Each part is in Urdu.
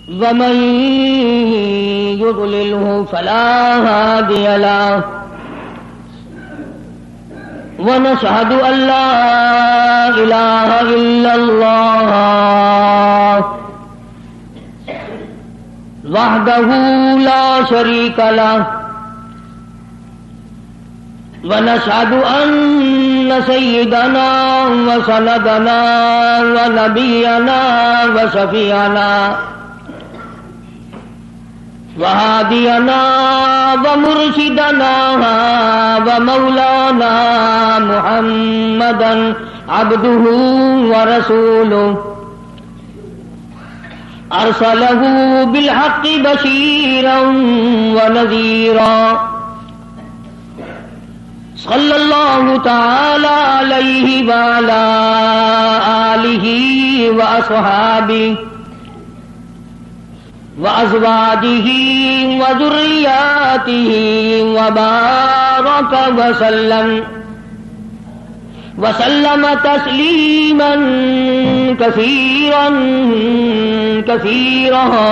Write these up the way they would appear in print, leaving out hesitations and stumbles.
ومن يضلله فلا هادي له ونشهد أن لا إله إلا الله وحده لا شريك له ونشهد أن سيدنا وسندنا ونبينا وشفيعنا وهادينا ومرشدنا ومولانا محمدا عبده ورسوله أرسله بالحق بشيرا ونذيرا صلى الله تعالى عليه وعلى آله وأصحابه وأزواجه وذرياته وبارك وسلم تسليما كثيرا كثيرا.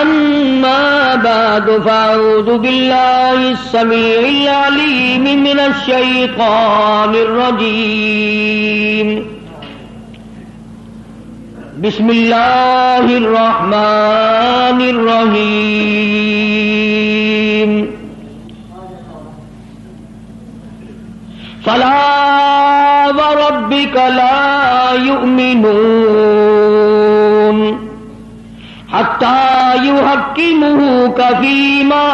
أما بعد فأعوذ بالله السميع العليم من الشيطان الرجيم. بسم الله الرحمن الرحيم. فلا وربك لا يؤمنون حتى يحكموك فيما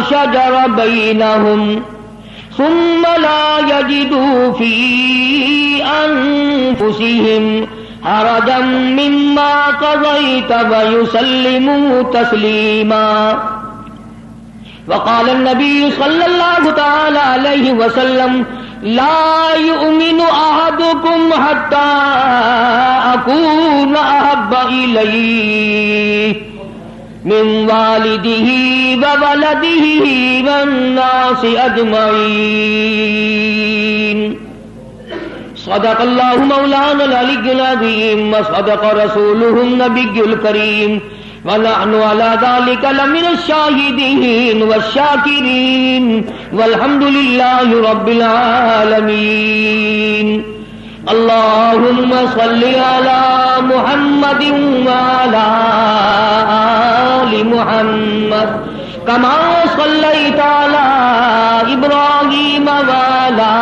شجر بينهم ثم لا يجدوا في أنفسهم حرجا مما قضيت ويسلموا تسليما. وقال النبي صلى الله تعالى عليه وسلم لا يؤمن أحدكم حتى أكون أحب إليه من والده وولده والناس أجمعين. صدق الله مولانا العلي العظيم وصدق رسوله النبي الكريم ونحن على ذلك لمن الشاهدين والشاكرين والحمد لله رب العالمين. اللهم صل على محمد وعلى آل محمد كما صليت على إبراهيم وعلى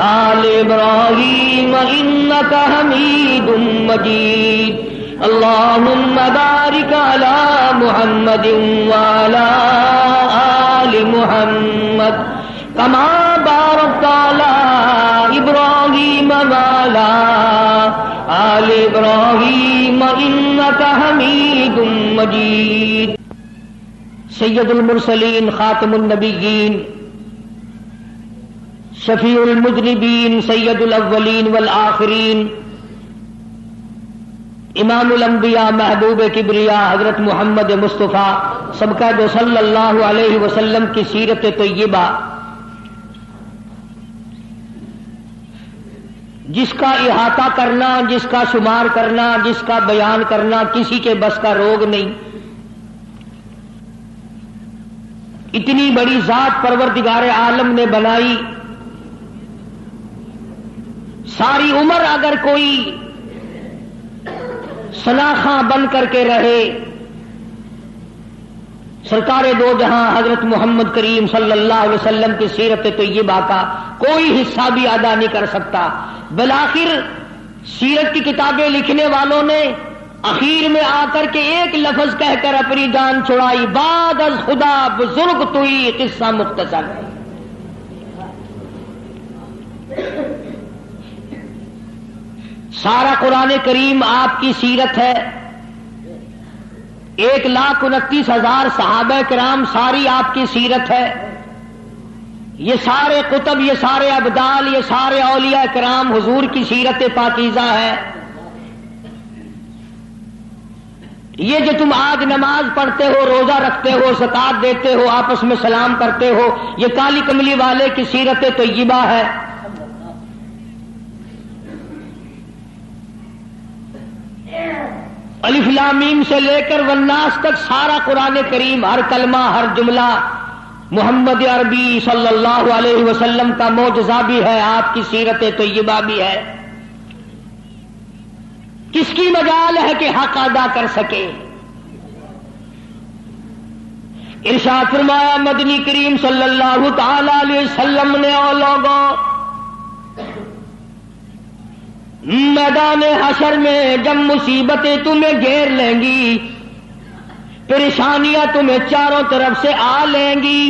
آل إبراهيم إنك حميد مجيد. اللهم بارك على محمد وعلى آل محمد كما باركت على إبراهيم وعلى آل إبراهيم إنك حميد مجيد. سید المرسلین خاتم النبیین شفیع المذنبین سید الاولین والآخرین امام الانبیاء محبوب کبریا حضرت محمد مصطفیٰ سبقہ جو صلی اللہ علیہ وسلم کی سیرت طیبہ جس کا احاطہ کرنا، جس کا شمار کرنا، جس کا بیان کرنا کسی کے بس کا روگ نہیں. اتنی بڑی ذات پروردگار عالم نے بنائی، ساری عمر اگر کوئی سناخاں بن کر کے رہے سرکار دو جہاں حضرت محمد کریم صلی اللہ علیہ وسلم کی سیرت طیبہ کا کوئی حصہ بھی ادا نہیں کر سکتا. بالآخر سیرت کی کتابیں لکھنے والوں نے اخیر میں آ کر کے ایک لفظ کہہ کر اپنی جان چھڑائی، بعد از خدا بزرگ توئی قصہ مختصر. سارا قرآن کریم آپ کی سیرت ہے. 1,29,000 صحابہ کرام ساری آپ کی سیرت ہے. یہ سارے کتب، یہ سارے ابدال، یہ سارے اولیاء کرام حضور کی سیرت پاکیزہ ہے. یہ جو تم آج نماز پڑھتے ہو، روزہ رکھتے ہو، زکات دیتے ہو، آپس میں سلام کرتے ہو، یہ کالی کملی والے کی سیرت طیبہ ہے. الف لام میم سے لے کر والناس تک سارا قرآن کریم، ہر کلمہ، ہر جملہ محمد عربی صلی اللہ علیہ وسلم کا معجزہ بھی ہے، آپ کی سیرت طیبہ بھی ہے۔ کس کی مجال ہے کہ حق ادا کر سکے؟ ارشاد فرمایا مدنی کریم صلی اللہ تعالی علیہ وسلم نے، او لوگوں، میدان حشر میں جب مصیبتیں تمہیں گھیر لیں گی، پریشانیاں تمہیں چاروں طرف سے آ لیں گی،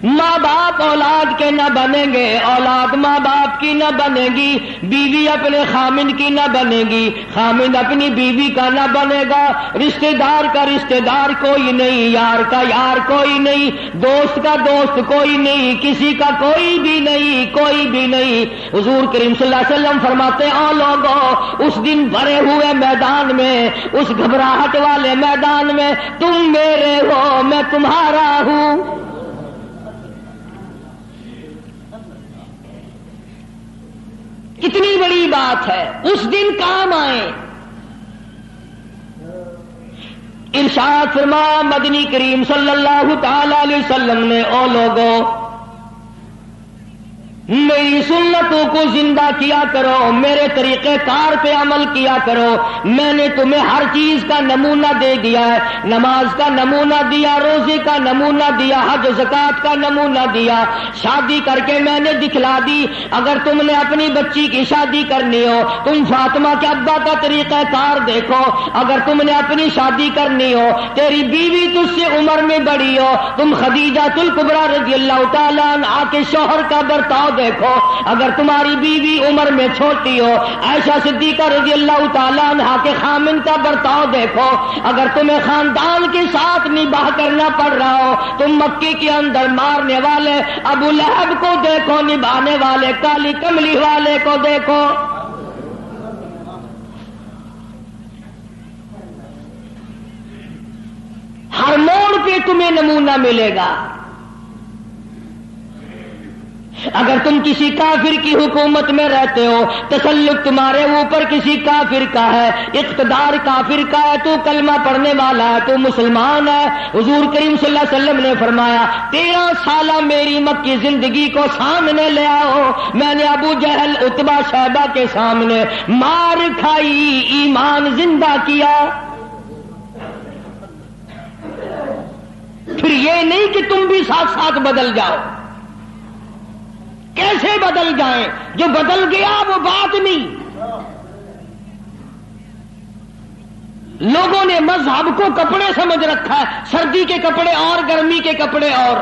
ماں باپ اولاد کے نہ بنیں گے، اولاد ماں باپ کی نہ بنے گی، بیوی اپنے خامند کی نہ بنے گی، خامند اپنی بیوی کا نہ بنے گا، رشتہ دار کا رشتہ دار کوئی نہیں، یار کا یار کوئی نہیں، دوست کا دوست کوئی نہیں، کسی کا کوئی بھی نہیں، کوئی بھی نہیں۔ حضور کریم صلی اللہ علیہ وسلم فرماتے ہیں، او لوگوں، اس دن بھرے ہوئے میدان میں، اس گھبراہٹ والے میدان میں تم میرے ہو، میں تمہارا ہوں۔ کتنی بڑی بات ہے، اس دن کام آئے۔ ارشاد فرمایا مدنی کریم صلی اللہ تعالی علیہ وسلم نے، او لوگوں، میری سنتوں کو زندہ کیا کرو، میرے طریقہ کار پہ عمل کیا کرو۔ میں نے تمہیں ہر چیز کا نمونہ دے دیا ہے، نماز کا نمونہ دیا، روزے کا نمونہ دیا، حج زکات کا نمونہ دیا، شادی کر کے میں نے دکھلا دی۔ اگر تم نے اپنی بچی کی شادی کرنی ہو، تم فاطمہ کے ابا کا طریقہ کار دیکھو۔ اگر تم نے اپنی شادی کرنی ہو، تیری بیوی تجھ سے عمر میں بڑی ہو، تم خدیجہ الکبریٰ رضی اللہ تعالیٰ عنہا کے شوہر کا برتاؤ دیکھو۔ اگر تمہاری بیوی عمر میں چھوٹی ہو، عائشہ صدیقہ رضی اللہ تعالیٰ عنہا کے خامن کا برتاؤ دیکھو۔ اگر تمہیں خاندان کے ساتھ نباہ کرنا پڑ رہا ہو، تم مکے کے اندر مارنے والے ابو لہب کو دیکھو، نبھانے والے کالی کملی والے کو دیکھو۔ ہر موڑ پہ تمہیں نمونہ ملے گا۔ اگر تم کسی کافر کی حکومت میں رہتے ہو، تسلط تمہارے اوپر کسی کافر کا ہے، اقتدار کافر کا ہے، تو کلمہ پڑھنے والا ہے، تو مسلمان ہے۔ حضور کریم صلی اللہ علیہ وسلم نے فرمایا، 13 سالہ میری مکی زندگی کو سامنے لے آؤ، میں نے ابو جہل، عتبہ، شیبہ کے سامنے مار کھائی، ایمان زندہ کیا۔ پھر یہ نہیں کہ تم بھی ساتھ ساتھ بدل جاؤ۔ کیسے بدل جائیں؟ جو بدل گیا وہ بات نہیں۔ لوگوں نے مذہب کو کپڑے سمجھ رکھا ہے، سردی کے کپڑے اور گرمی کے کپڑے اور۔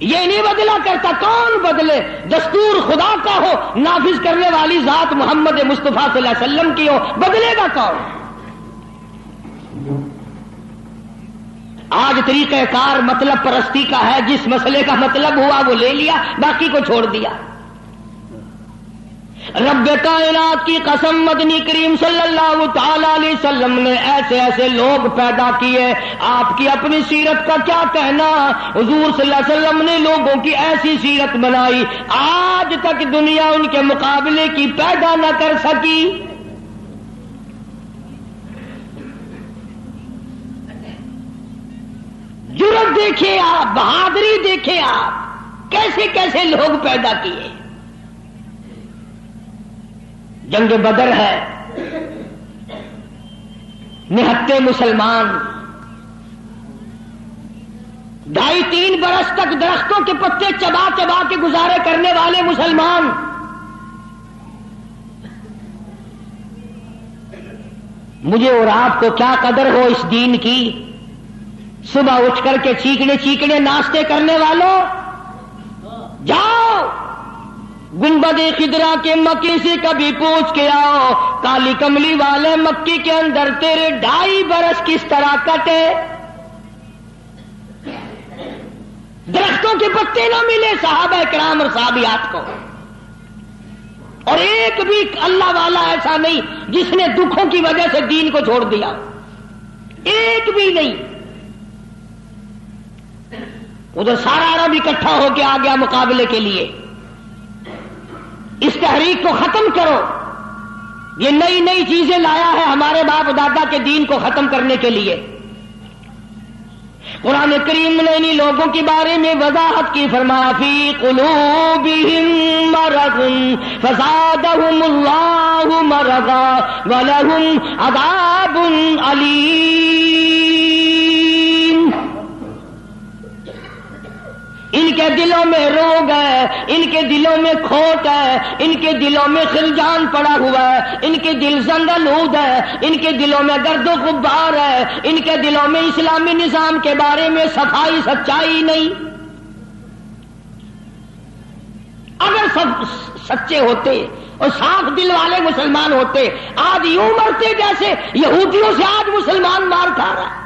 یہ نہیں بدلا کرتا، کون بدلے؟ دستور خدا کا ہو، نافذ کرنے والی ذات محمد مصطفیٰ صلی اللہ علیہ وسلم کی ہو، بدلے گا کون؟ آج طریقہ کار مطلب پرستی کا ہے، جس مسئلے کا مطلب ہوا وہ لے لیا، باقی کو چھوڑ دیا۔ رب کائنات کی قسم، مدنی کریم صلی اللہ تعالی علیہ وسلم نے ایسے ایسے لوگ پیدا کیے، آپ کی اپنی سیرت کا کیا کہنا؟ حضور صلی اللہ علیہ وسلم نے لوگوں کی ایسی سیرت بنائی، آج تک دنیا ان کے مقابلے کی پیدا نہ کر سکی۔ جرأت دیکھیں آپ، بہادری دیکھیں آپ، کیسے کیسے لوگ پیدا کیے۔ جنگ بدر ہے، نہتے مسلمان، 2.5-3 برس تک درختوں کے پتے چبا چبا کے گزارے کرنے والے مسلمان، مجھے اور آپ کو کیا قدر ہو اس دین کی؟ صبح اٹھ کر کے چیکنے چیکنے ناشتے کرنے والوں، جاؤ گنبد خضرا کے مکے سے کبھی پوچھ کے آؤ، کالی کملی والے مکے کے اندر تیرے 2.5 برس کس طرح کٹے؟ درختوں کے پتے نہ ملے صحابہ کرام اور صحابیات کو، اور ایک بھی اللہ والا ایسا نہیں جس نے دکھوں کی وجہ سے دین کو چھوڑ دیا، ایک بھی نہیں۔ ادھر سارا عرب اکٹھا ہو کے آ گیا مقابلے کے لیے، اس تحریک کو ختم کرو. یہ نئی نئی چیزیں لایا ہے ہمارے باپ دادا کے دین کو ختم کرنے کے لیے. قرآن کریم نے انہی لوگوں کے بارے میں وضاحت کی، فرمایا فی قلوبہم مرض فزادہم اللہ مرضا ولہم عذاب علیم. ان کے دلوں میں روگ ہے، ان کے دلوں میں کھوٹ ہے، ان کے دلوں میں خلجان پڑا ہوا ہے، ان کے دل زنگلود ہے، ان کے دلوں میں گرد و غبار ہے، ان کے دلوں میں اسلامی نظام کے بارے میں صفائی سچائی نہیں. اگر سب سچے ہوتے اور صاف دل والے مسلمان ہوتے، آج یوں مرتے جیسے یہودیوں سے آج مسلمان مار کھا رہا ہے،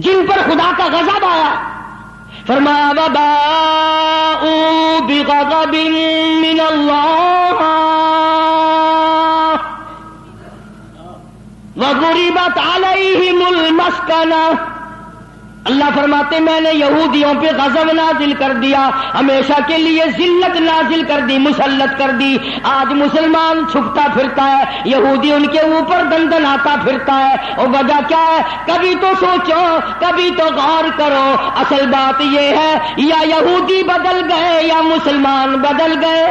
جن پر خدا کا غضب آیا. فرمایا وباءوا بغضب من اللہ وضربت علیہم المسکنہ. اللہ فرماتے میں نے یہودیوں پہ غضب نازل کر دیا، ہمیشہ کے لیے ذلت نازل کر دی، مسلط کر دی. آج مسلمان چھپتا پھرتا ہے، یہودی ان کے اوپر دندناتا پھرتا ہے. اور وجہ کیا ہے؟ کبھی تو سوچو، کبھی تو غور کرو. اصل بات یہ ہے یا یہودی بدل گئے یا مسلمان بدل گئے.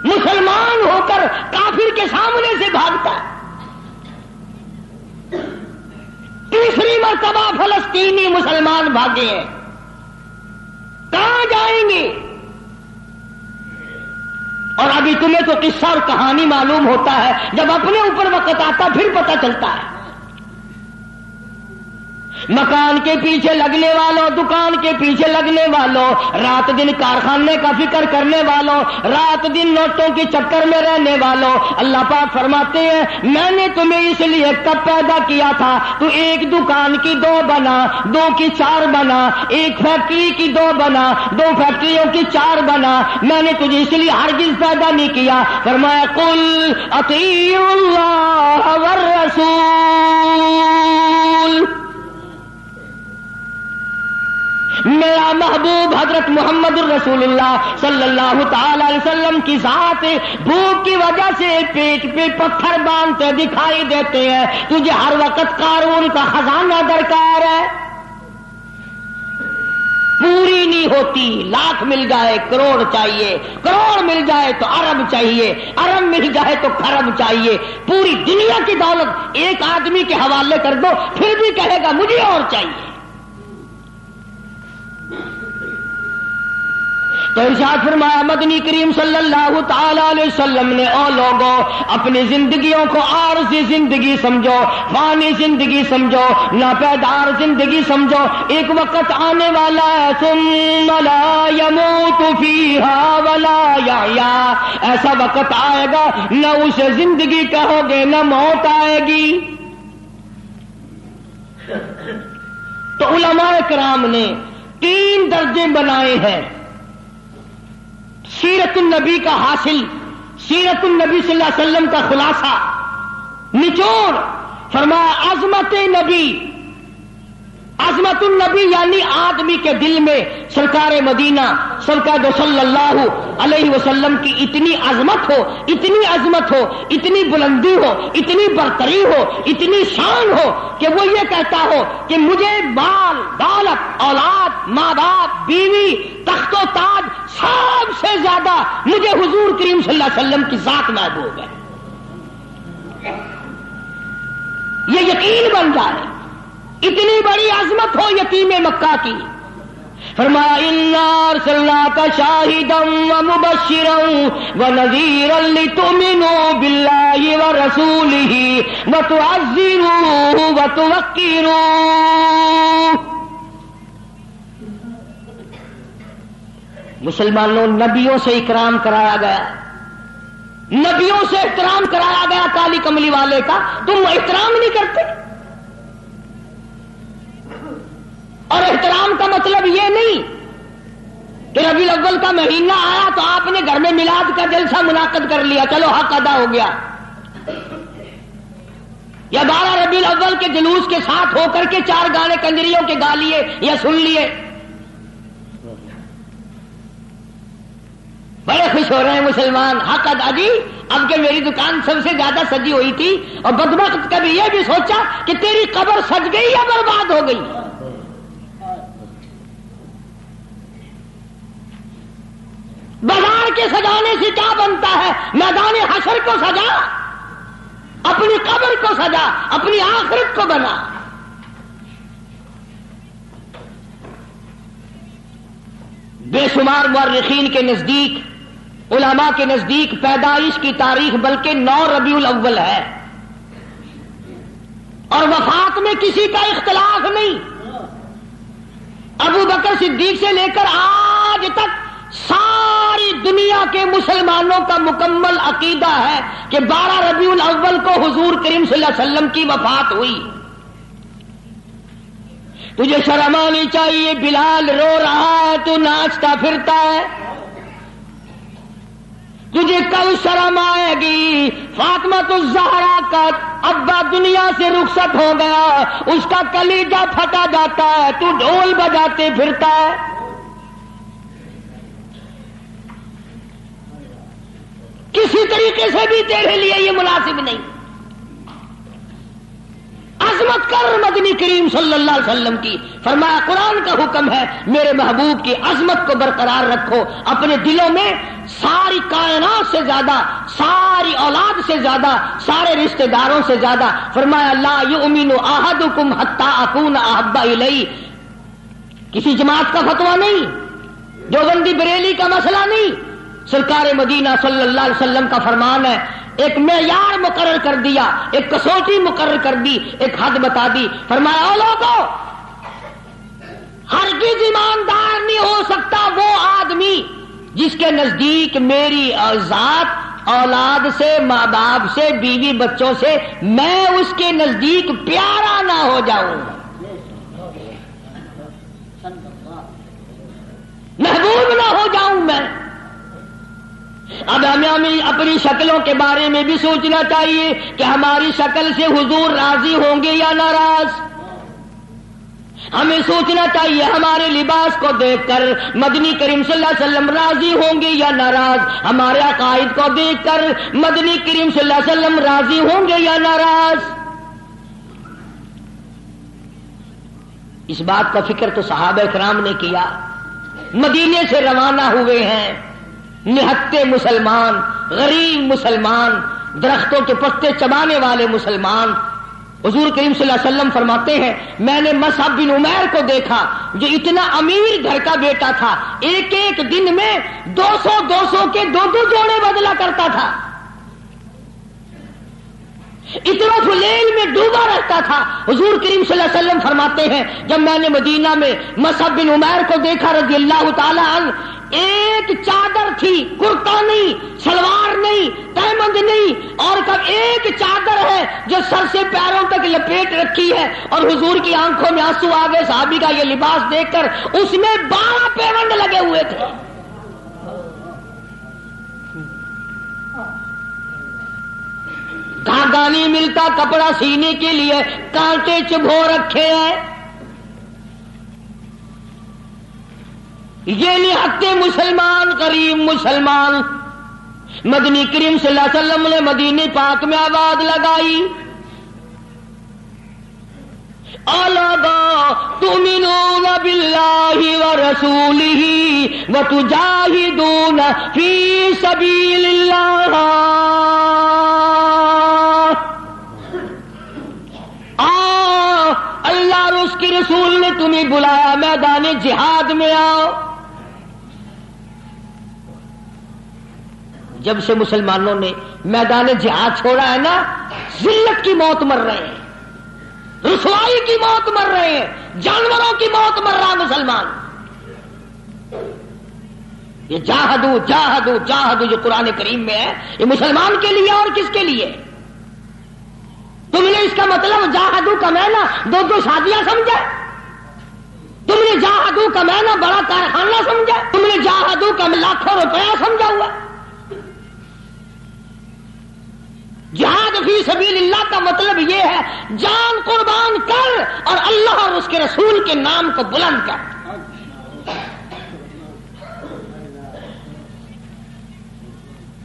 مسلمان ہو کر کافر کے سامنے سے بھاگتا ہے. تیسری مرتبہ فلسطینی مسلمان بھاگے ہیں، کہاں جائیں گے؟ اور ابھی تمہیں تو قصہ اور کہانی معلوم ہوتا ہے، جب اپنے اوپر وقت آتا پھر پتہ چلتا ہے. مکان کے پیچھے لگنے والوں، دکان کے پیچھے لگنے والوں، رات دن کارخانے کا فکر کرنے والوں، رات دن نوٹوں کے چکر میں رہنے والوں، اللہ پاک فرماتے ہیں میں نے تمہیں اس لیے کب پیدا کیا تھا تو ایک دکان کی 2 بنا، 2 کی 4 بنا، ایک فیکٹری کی 2 بنا، 2 فیکٹریوں کی 4 بنا. میں نے تجھے اس لیے ہرگز پیدا نہیں کیا. فرمایا قل اطیعوا اللہ والرسول. میرا محبوب حضرت محمد الرسول اللہ صلی اللہ تعالی علیہ وسلم کی ذات بھوک کی وجہ سے پیٹ پہ پتھر باندھتے دکھائی دیتے ہیں. تجھے ہر وقت قارون کا خزانہ درکار ہے، پوری نہیں ہوتی. لاکھ مل جائے کروڑ چاہیے، کروڑ مل جائے تو ارب چاہیے، ارب مل جائے تو خرب چاہیے. پوری دنیا کی دولت ایک آدمی کے حوالے کر دو پھر بھی کہے گا مجھے اور چاہیے. تو ارشاد فرمایا مدنی کریم صلی اللہ تعالی علیہ وسلم نے او لوگوں اپنی زندگیوں کو عارضی زندگی سمجھو، فانی زندگی سمجھو، ناپیدار زندگی سمجھو. ایک وقت آنے والا ہے ثم لا يموت فيها ولا يحيا. ایسا وقت آئے گا نہ اسے زندگی کہو گے نہ موت آئے گی. تو علماء کرام نے 3 درجے بنائے ہیں سیرت النبی کا حاصل، سیرت النبی صلی اللہ علیہ وسلم کا خلاصہ، نچوڑ. فرمایا عظمت نبی، عظمت النبی یعنی آدمی کے دل میں سرکار مدینہ سرکار صلی اللہ علیہ وسلم کی اتنی عظمت ہو، اتنی عظمت ہو، اتنی بلندی ہو، اتنی برتری ہو، اتنی شان ہو کہ وہ یہ کہتا ہو کہ مجھے مال دولت اولاد ماں باپ بیوی تخت و تاج سب سے زیادہ مجھے حضور کریم صلی اللہ علیہ وسلم کی ذات محبوب ہے. یہ یقین بن جائے. اتنی بڑی عظمت ہو یتیم مکہ کی. فرمایا انا ارسلناک شاہدا ومبشرا ونذیرا لتؤمنوا باللہ ورسولہ وتعزروہ وتوقروہ. مسلمانوں نبیوں سے اکرام کرایا گیا، نبیوں سے احترام کرایا گیا. کالی کملی والے کا تم احترام نہیں کرتے. اور احترام کا مطلب یہ نہیں کہ ربیع الاول کا مہینہ آیا تو آپ نے گھر میں میلاد کا جلسہ منعقد کر لیا، چلو حق ادا ہو گیا. یا 12 ربیع الاول کے جلوس کے ساتھ ہو کر کے 4 گانے کنجریوں کے گا لیے یا سن لیے؟ بڑے خوش ہو رہے ہیں مسلمان، حق ادا جی، اب کہ میری دکان سب سے زیادہ سجی ہوئی تھی، اور بدبخت کبھی یہ بھی سوچا کہ تیری قبر سج گئی یا برباد ہو گئی۔ بازار کے سجانے سے کیا بنتا ہے؟ میدان حشر کو سجا، اپنی قبر کو سجا، اپنی آخرت کو بنا۔ بے شمار مورخین کے نزدیک، علماء کے نزدیک پیدائش کی تاریخ بلکہ 9 ربیع الاول ہے، اور وفات میں کسی کا اختلاف نہیں۔ ابو بکر صدیق سے لے کر آج تک ساری دنیا کے مسلمانوں کا مکمل عقیدہ ہے کہ 12 ربیع الاول کو حضور کریم صلی اللہ علیہ وسلم کی وفات ہوئی۔ تجھے شرم آنی چاہیے، بلال رو رہا ہے تو ناچتا پھرتا ہے، تجھے کب شرم آئے گی؟ فاطمہ الزہرا کا ابا دنیا سے رخصت ہو گیا، اس کا کلیجہ پھٹا جاتا ہے، تو ڈھول بجاتے پھرتا ہے۔ کسی طریقے سے بھی تیرے لیے یہ مناسب نہیں۔ عظمت کر مدنی کریم صلی اللہ علیہ وسلم کی، فرمایا قرآن کا حکم ہے میرے محبوب کی عظمت کو برقرار رکھو اپنے دلوں میں، ساری کائنات سے زیادہ، ساری اولاد سے زیادہ، سارے رشتہ داروں سے زیادہ۔ فرمایا لا یؤمن احدکم حتی اکون احب الیہ، کسی جماعت کا فتویٰ نہیں، دیوبندی بریلی کا مسئلہ نہیں، سرکار مدینہ صلی اللہ علیہ وسلم کا فرمان ہے۔ ایک معیار مقرر کر دیا، ایک کسوٹی مقرر کر دی، ایک حد بتا دی۔ فرمایا او لوگوں، ہرگز ایماندار نہیں ہو سکتا وہ آدمی جس کے نزدیک میری ذات، اولاد سے، ماں باپ سے، بیوی بچوں سے میں اس کے نزدیک پیارا نہ ہو جاؤں، محبوب نہ ہو جاؤں میں۔ اب ہمیں اپنی شکلوں کے بارے میں بھی سوچنا چاہیے کہ ہماری شکل سے حضور راضی ہوں گے یا ناراض۔ ہمیں سوچنا چاہیے ہمارے لباس کو دیکھ کر مدنی کریم صلی اللہ علیہ وسلم راضی ہوں گے یا ناراض، ہمارے عقائد کو دیکھ کر مدنی کریم صلی اللہ علیہ وسلم راضی ہوں گے یا ناراض۔ اس بات کا فکر تو صحابہ کرام نے کیا، مدینے سے روانہ ہوئے ہیں نہتے مسلمان، غریب مسلمان، درختوں کے پتے چبانے والے مسلمان۔ حضور کریم صلی اللہ علیہ وسلم فرماتے ہیں میں نے مصعب بن عمیر کو دیکھا جو اتنا امیر گھر کا بیٹا تھا، ایک ایک دن میں 200 کے 2 جوڑے بدلا کرتا تھا، اتنا فلیل میں ڈوبا رہتا تھا۔ حضور کریم صلی اللہ علیہ وسلم فرماتے ہیں جب میں نے مدینہ میں مصعب بن عمیر کو دیکھا رضی اللہ تعالی عنہ، ایک چادر تھی، کرتا نہیں، سلوار نہیں، تہمند نہیں، اور کب ایک چادر ہے جو سر سے پیروں تک لپیٹ رکھی ہے، اور حضور کی آنکھوں میں آنسو آ گئے صحابی کا یہ لباس دیکھ کر، اس میں 12 پیوند لگے ہوئے تھے۔ دھاگا نہیں ملتا کپڑا سینے کے لیے، کانٹے چبھو رکھے ہیں۔ یہ نہتے مسلمان، غریب مسلمان، مدنی کریم صلی اللہ علیہ وسلم نے مدینے پاک میں آواز لگائی، اَلَا تُؤْمِنُونَ بِاللَّهِ وَرَسُولِهِ وَتُجَاهِدُونَ فِي سَبِيلِ اللَّهِ، اللہ اور اس کے رسول نے تمہیں بلایا میدان جہاد میں آؤ۔ جب سے مسلمانوں نے میدان جہاد چھوڑا ہے نا، ذلت کی موت مر رہے ہیں، رسوائی کی موت مر رہے ہیں، جانوروں کی موت مر رہا مسلمان۔ یہ جاہدو جاہدو جاہدو جو قرآن کریم میں ہے، یہ مسلمان کے لیے اور کس کے لیے؟ تم نے اس کا مطلب جاہدو کا معنی 2 شادیاں سمجھا؟ تم نے جاہدو کا معنی بڑا کارخانہ سمجھا؟ تم نے جاہدو کا لاکھوں روپیہ سمجھا ہوا؟ جہاد فی سبیل اللہ کا مطلب یہ ہے جان قربان کر اور اللہ اور اس کے رسول کے نام کو بلند کر.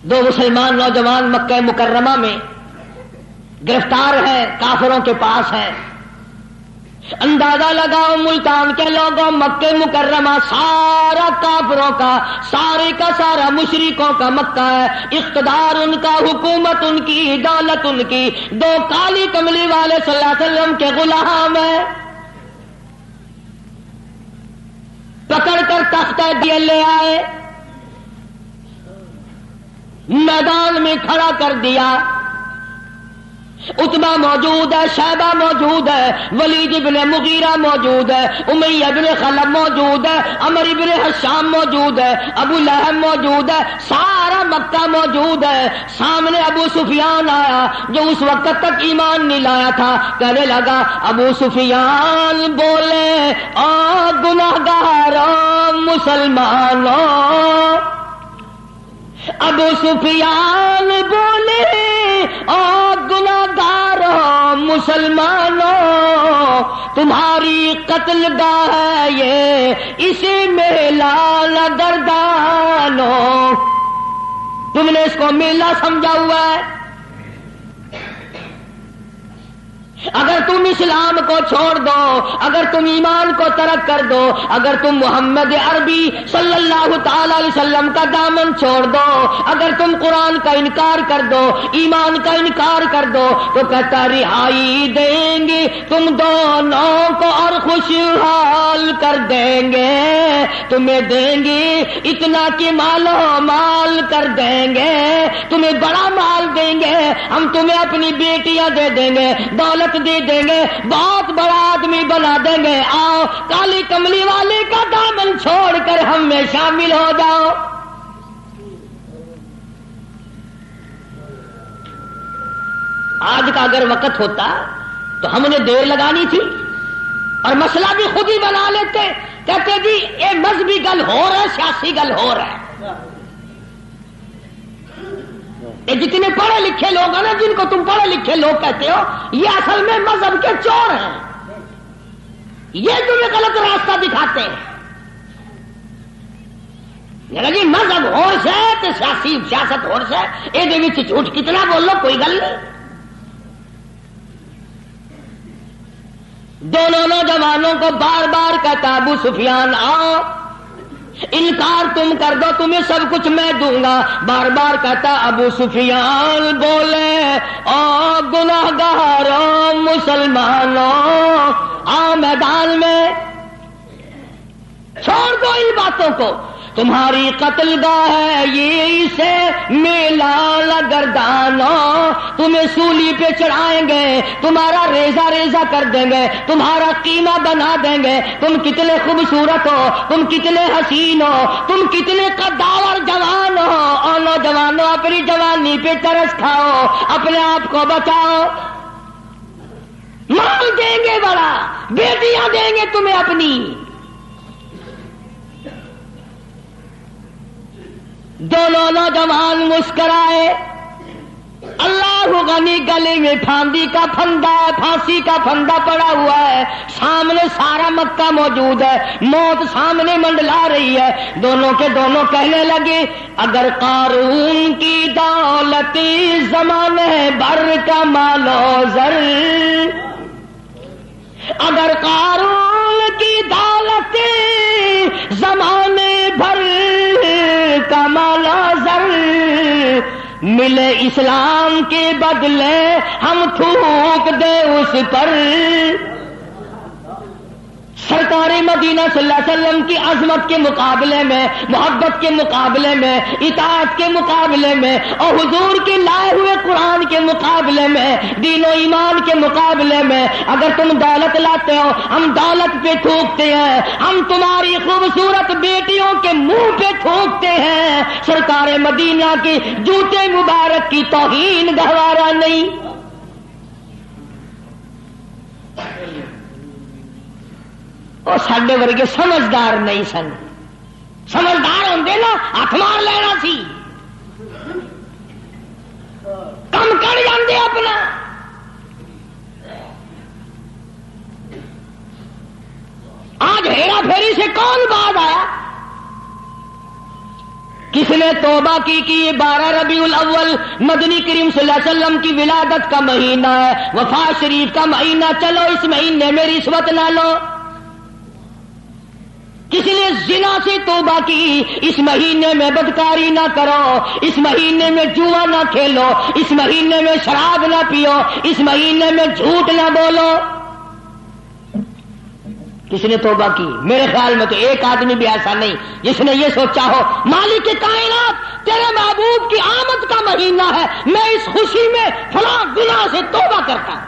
دو مسلمان نوجوان مکہ مکرمہ میں گرفتار ہیں، کافروں کے پاس ہیں. اندازہ لگاؤ ملتان کے لوگوں، مکہ مکرمہ سارا کافروں کا، سارے کا سارا مشرکوں کا مکہ ہے. اقتدار ان کا، حکومت ان کی، دولت ان کی. دو کالی کملی والے صلی اللہ علیہ وسلم کے غلام ہیں. پکڑ کر تختہ دیے لے آئے، میدان میں کھڑا کر دیا. عتبہ موجود ہے، شیبہ موجود ہے، ولید ابن مغیرہ موجود ہے، امیہ ابن خلف موجود ہے، عمر ابن حشام موجود ہے، ابو لہب موجود ہے، سارا مکہ موجود ہے. سامنے ابو سفیان آیا جو اس وقت تک ایمان نہیں لایا تھا. کہنے لگا ابو سفیان بولے او گناہگاروں مسلمانوں. ابو سفیان بولے او گناہگاروں مسلمانوں، تمہاری قتل گاہ ہے یہ، اسے میلہ نہ گردانو. تم نے اس کو میلہ سمجھا ہوا ہے. اگر تم اسلام کو چھوڑ دو، اگر تم ایمان کو ترک کر دو، اگر تم محمد عربی صلی اللہ تعالی علیہ وسلم کا دامن چھوڑ دو، اگر تم قرآن کا انکار کر دو، ایمان کا انکار کر دو، تو کہتا رہائی دیں گے تم دونوں کو اور خوشحال کر دیں گے. تمہیں دیں گے اتنا کہ مالو مال کر دیں گے، تمہیں بڑا مال دیں گے، ہم تمہیں اپنی بیٹیاں دے دیں گے، دولت دے دیں گے، بہت بڑا آدمی بنا دیں گے. آؤ کالی کملی والے کا دامن چھوڑ کر ہم میں شامل ہو جاؤ. آج کا اگر وقت ہوتا تو ہم نے دیر لگانی تھی اور مسئلہ بھی خود ہی بنا لیتے. کہتے جی یہ مذہبی گل ہو رہا ہے، سیاسی گل ہو رہا ہے. یہ جتنے پڑھے لکھے لوگ ہیں نا، جن کو تم پڑھے لکھے لوگ کہتے ہو، یہ اصل میں مذہب کے چور ہیں. یہ تمہیں غلط راستہ دکھاتے ہیں. جی مذہب ہورس ہے تو سیاست ہورس ہے، یہ جھوٹ کتنا بولو کوئی گل نہیں. دونوں نوجوانوں کو بار بار کہتا ابو سفیان آؤ، انکار تم کر دو تمہیں سب کچھ میں دوں گا. بار بار کہتا ابو سفیان بولے او گناہگاروں مسلمانوں، آؤ میدان میں، چھوڑ دو ان باتوں کو. تمہاری قتل گاہ ہے یہ، اسے میلہ نہ گردانو. تمہیں سولی پہ چڑھائیں گے، تمہارا ریزہ ریزہ کر دیں گے، تمہارا قیمہ بنا دیں گے. تم کتنے خوبصورت ہو، تم کتنے حسین ہو، تم کتنے قداور جوان ہو. اور نوجوانوں اپنی جوانی پہ ترس کھاؤ، اپنے آپ کو بچاؤ. مال دیں گے بڑا، بیٹیاں دیں گے تمہیں اپنی. دونوں نوجوان مسکرائے. اللہ غنی گلے میں پھاندی کا پھندا، پھانسی کا پھندا پڑا ہوا ہے. سامنے سارا مکہ موجود ہے، موت سامنے منڈلا رہی ہے. دونوں کے دونوں کہنے لگے اگر قارون کی دولت زمانے بھر کا مال و زر، اگر قارون کی دولت زمانے بھر کا مال و زر، ملے اسلام کے بدلے ہم تھوک دے اس پر. سرکار مدینہ صلی اللہ علیہ وسلم کی عظمت کے مقابلے میں، محبت کے مقابلے میں، اطاعت کے مقابلے میں، اور حضور کے لائے ہوئے قرآن کے مقابلے میں، دین و ایمان کے مقابلے میں اگر تم دولت لاتے ہو، ہم دولت پہ تھوکتے ہیں، ہم تمہاری خوبصورت بیٹیوں کے منہ پہ تھوکتے ہیں. سرکار مدینہ کی جوتے مبارک کی توہین گوارا نہیں. اور ساڈے ورگے سمجھدار نہیں سن. سمجھدار ہوندے نا ہاتھ مار لینا سی. کم کم کر جاندے اپنا. آج ہیرا پھیری سے کون باز آیا؟ کس نے توبہ کی کہ یہ 12 ربیع الاول مدنی کریم صلی اللہ علیہ وسلم کی ولادت کا مہینہ ہے، وفات شریف کا مہینہ، چلو اس مہینے میں رشوت نہ لو. کس نے زنا سے توبہ کی، اس مہینے میں بدکاری نہ کرو، اس مہینے میں جوا نہ کھیلو، اس مہینے میں شراب نہ پیو، اس مہینے میں جھوٹ نہ بولو. کس نے توبہ کی؟ میرے خیال میں تو ایک آدمی بھی ایسا نہیں جس نے یہ سوچا ہو مالک کائنات تیرے محبوب کی آمد کا مہینہ ہے، میں اس خوشی میں فلاں گناہ سے توبہ کرتا ہوں.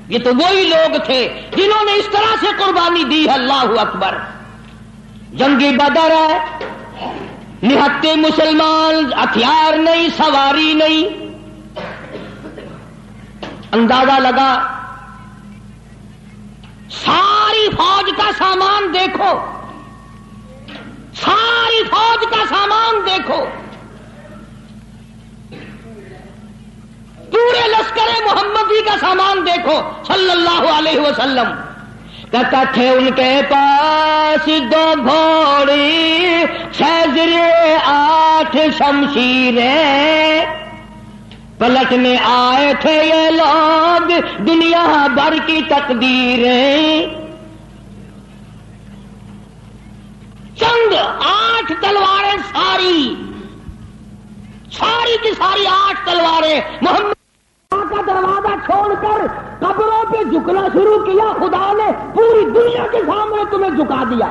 یہ تو وہی لوگ تھے جنہوں نے اس طرح سے قربانی دی ہے. اللہ اکبر. جنگی بدر ہے، نہتے مسلمان، ہتھیار نہیں، سواری نہیں. اندازہ لگا ساری فوج کا سامان دیکھو، ساری فوج کا سامان دیکھو، پورے لشکر محمدی کا سامان دیکھو صلی اللہ علیہ وسلم. کہتا تھے ان کے پاس 2 گھوڑی، 6 زرے 8 شمشیریں، پلٹنے آئے تھے یہ لوگ دنیا بھر کی تقدیریں. چند 8 تلواریں، ساری کی ساری 8 تلواریں محمد کا دروازہ چھوڑ کر قبروں پہ جھکنا شروع کیا. خدا نے پوری دنیا کے سامنے تمہیں جھکا دیا.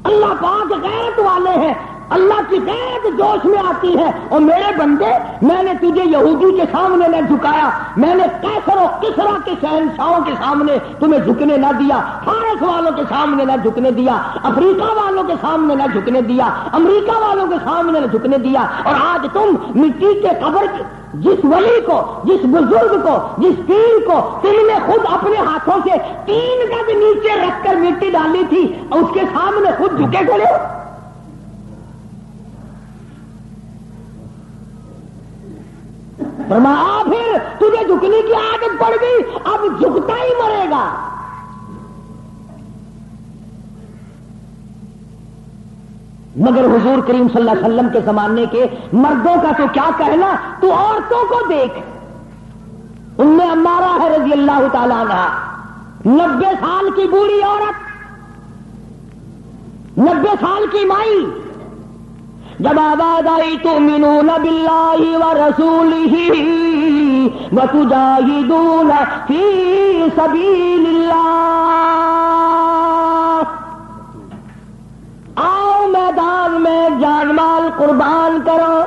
اللہ پاک غیرت والے ہیں، اللہ کی غیرت جوش میں آتی ہے. اور میرے بندے، میں نے تجھے یہودی کے سامنے نہ جھکایا، میں نے قیصر و کسریٰ کے شہنشاہوں کے سامنے تمہیں جھکنے نہ دیا، فارس والوں کے سامنے نہ جھکنے دیا، افریقہ والوں کے سامنے نہ جھکنے دیا، امریکہ والوں کے سامنے نہ جھکنے دیا. اور آج تم مٹی کے قبر جس ولی کو، جس بزرگ کو، جس پیر کو تم نے خود اپنے ہاتھوں سے 3 گز نیچے رکھ کر مٹی ڈالی تھی، اس کے سامنے خود جھکے کھڑے ہو. فرمایا پھر تجھے جھکنے کی عادت پڑ گئی، اب جھکتا ہی مرے گا. مگر حضور کریم صلی اللہ علیہ وسلم کے زمانے کے مردوں کا تو کیا کہنا، تو عورتوں کو دیکھ. ان میں عمارہ ہے رضی اللہ تعالیٰ عنہا، 90 سال کی بوڑھی عورت، 90 سال کی مائی. جب آواز آئی تؤمنون باللہ ورسولہ وتجاہدون فی سبیل اللہ، آؤ میدان میں جان مال قربان کرو.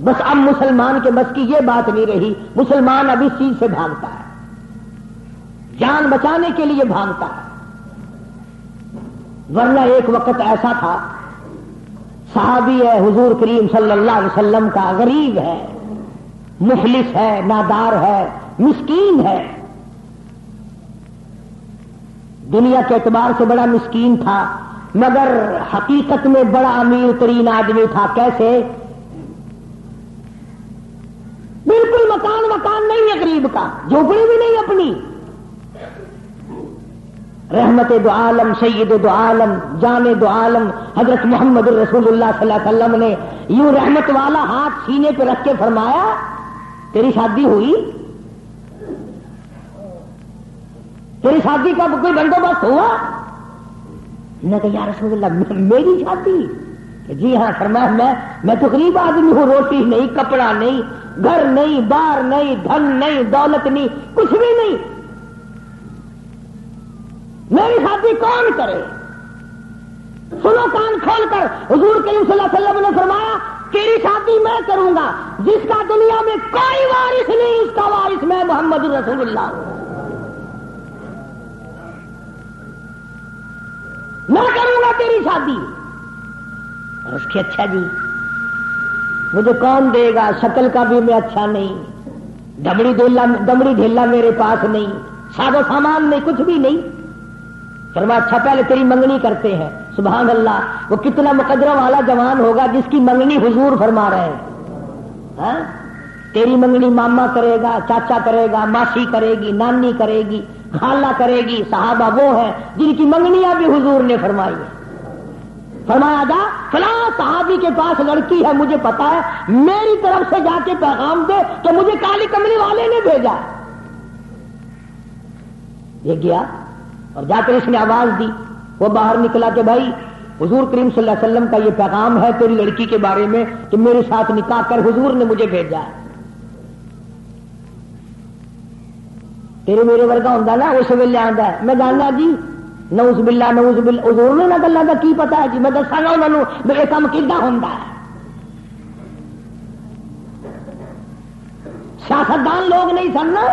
بس اب مسلمان کے بس کی یہ بات نہیں رہی. مسلمان اب اس چیز سے بھاگتا ہے، جان بچانے کے لیے بھاگتا ہے. ورنہ ایک وقت ایسا تھا، صحابی ہے حضور کریم صلی اللہ علیہ وسلم کا، غریب ہے، مفلس ہے، نادار ہے، مسکین ہے، دنیا کے اعتبار سے بڑا مسکین تھا، مگر حقیقت میں بڑا امیر ترین آدمی تھا. کیسے؟ بالکل مکان نہیں ہے غریب کا، جھوپڑی بھی نہیں اپنی. رحمت دو عالم، سید دو عالم، جان دو عالم حضرت محمد رسول اللہ صلی اللہ علیہ وسلم نے یوں رحمت والا ہاتھ سینے پہ رکھ کے فرمایا تیری شادی ہوئی؟ تیری شادی کا کوئی بندوبست ہوا؟ میں کہا یا رسول اللہ میری شادی؟ جی ہاں. فرمایا میں تو غریب آدمی ہوں، روٹی نہیں، کپڑا نہیں، گھر نہیں، بار نہیں، دھن نہیں، دولت نہیں، کچھ بھی نہیں، میری شادی کون کرے؟ سنو کان کھول کر، حضور کریم صلی اللہ علیہ وسلم نے فرمایا تیری شادی میں کروں گا، جس کا دنیا میں کوئی وارث نہیں، اس کا وارث میں محمد رسول اللہ ہوں. میں کروں گا تیری شادی. اور اس کی اچھا جی مجھے کون دے گا، شکل کا بھی میں اچھا نہیں، دمڑی ڈھیلا میرے پاس نہیں، ساز و سامان میں کچھ بھی نہیں. فرمایا اچھا پہلے تیری منگنی کرتے ہیں. سبحان اللہ، وہ کتنا مقدرہ والا جوان ہوگا جس کی منگنی حضور فرما رہے ہیں. ہاں تیری منگنی ماما کرے گا، چاچا کرے گا، ماسی کرے گی، نانی کرے گی، خالہ کرے گی. صحابہ وہ ہیں جن کی منگنیاں بھی حضور نے فرمائی ہیں. فرمایا جا فلاں صحابی کے پاس لڑکی ہے، مجھے پتا ہے، میری طرف سے جا کے پیغام دے کہ مجھے کالی کملی والے نے بھیجا. یہ گیا اور جا کر اس نے آواز دی. وہ باہر نکلا کہ بھائی حضور کریم صلی اللہ علیہ وسلم کا یہ پیغام ہے تیری لڑکی کے بارے میں کہ میرے ساتھ نکاح کر، حضور نے مجھے بھیجا ہے. تیرے میرے ورگا ہوں نا اس ویلے آتا ہے، میں جاننا جی نعوذ باللہ نعوذ باللہ، حضور نے نہ گلا کا کی پتا ہے جی، میں دساں گا انہوں نے یہ کام کیدا ہوندا ہے. سیاستدان لوگ نہیں سن نا.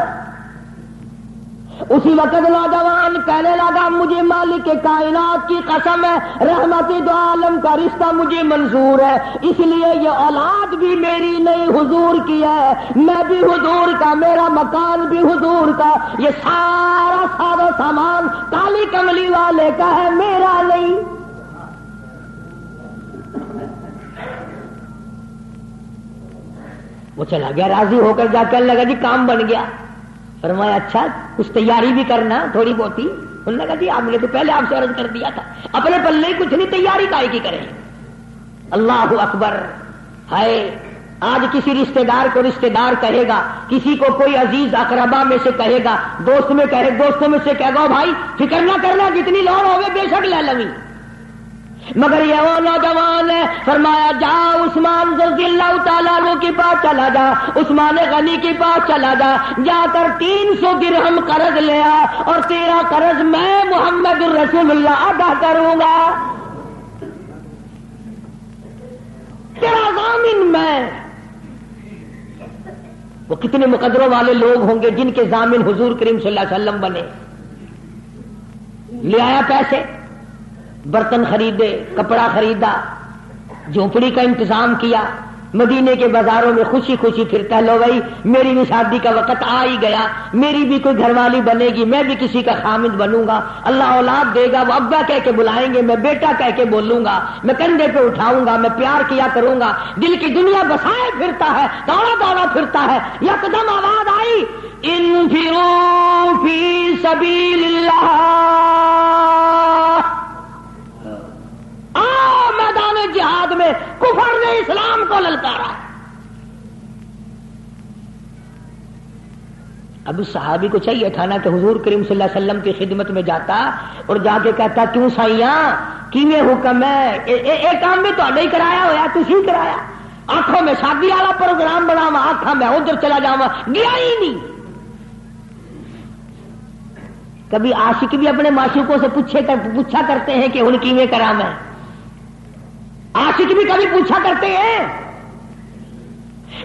اسی وقت نوجوان کہنے لگا مجھے مالک کائنات کی قسم ہے، رحمت دو عالم کا رشتہ مجھے منظور ہے، اس لیے یہ اولاد بھی میری نہیں حضور کی ہے، میں بھی حضور کا، میرا مکان بھی حضور کا، یہ سارا سارا سامان کالی کملی والے کا ہے، میرا نہیں. وہ چلا گیا راضی ہو کر، جا کر لگا جی کام بن گیا. فرمایا اچھا کچھ تیاری بھی کرنا تھوڑی بہت ہی. انہوں نے کہا جی آپ نے تو پہلے آپ سے عرض کر دیا تھا، اپنے پلے کچھ نہیں، تیاری کائے کی کریں. اللہ اکبر. ہائے آج کسی رشتہ دار کو رشتہ دار کہے گا، کسی کو کوئی عزیز اقربا میں سے کہے گا، دوستوں میں سے کہے گا بھائی فکر نہ کرنا، جتنی لوڑ ہوگی بے شک لے لویں. مگر یہ وہ نوجوان ہے. فرمایا جا عثمان رضی اللہ تعالیٰ عنہ کے پاس چلا جا، عثمان غنی کے پاس چلا جا، جا کر 300 درہم قرض لے آ اور تیرا قرض میں محمد رسول اللہ ادا کروں گا، تیرا ضامن میں. وہ کتنے مقدروں والے لوگ ہوں گے جن کے ضامن حضور کریم صلی اللہ علیہ وسلم بنے. لے آیا پیسے، برتن خریدے، کپڑا خریدا، جھونپڑی کا انتظام کیا، مدینے کے بازاروں میں خوشی خوشی پھرتا ہے. لو بھائی میری بھی شادی کا وقت آ ہی گیا، میری بھی کوئی گھر والی بنے گی، میں بھی کسی کا خامد بنوں گا، اللہ اولاد دے گا، وہ ابا کہہ کے بلائیں گے، میں بیٹا کہہ کے بولوں گا، میں کندھے پہ اٹھاؤں گا، میں پیار کیا کروں گا. دل کی دنیا بسائے پھرتا ہے، دوڑا دوڑا پھرتا ہے. یکدم آواز آئی انفروا فی سبیل اللہ، میدان جہاد میں کفر نے اسلام کو للکارا. اب اس صحابی کو چاہیے تھا نا کہ حضور کریم صلی اللہ علیہ وسلم کی خدمت میں جاتا اور جا کے کہتا کیوں سائیاں کیویں حکم ہے، ایک کام میں تو نہیں کرایا ہوا، تسی کرایا. آنکھوں میں شادی والا پروگرام بناوا، آنکھاں میں ادھر چلا جاوا، گیا ہی نہیں. کبھی عاشق بھی اپنے معشوقوں سے پوچھا کرتے ہیں کہ ہن کیویں کرام ہے. عاشق بھی کبھی پوچھا کرتے ہیں.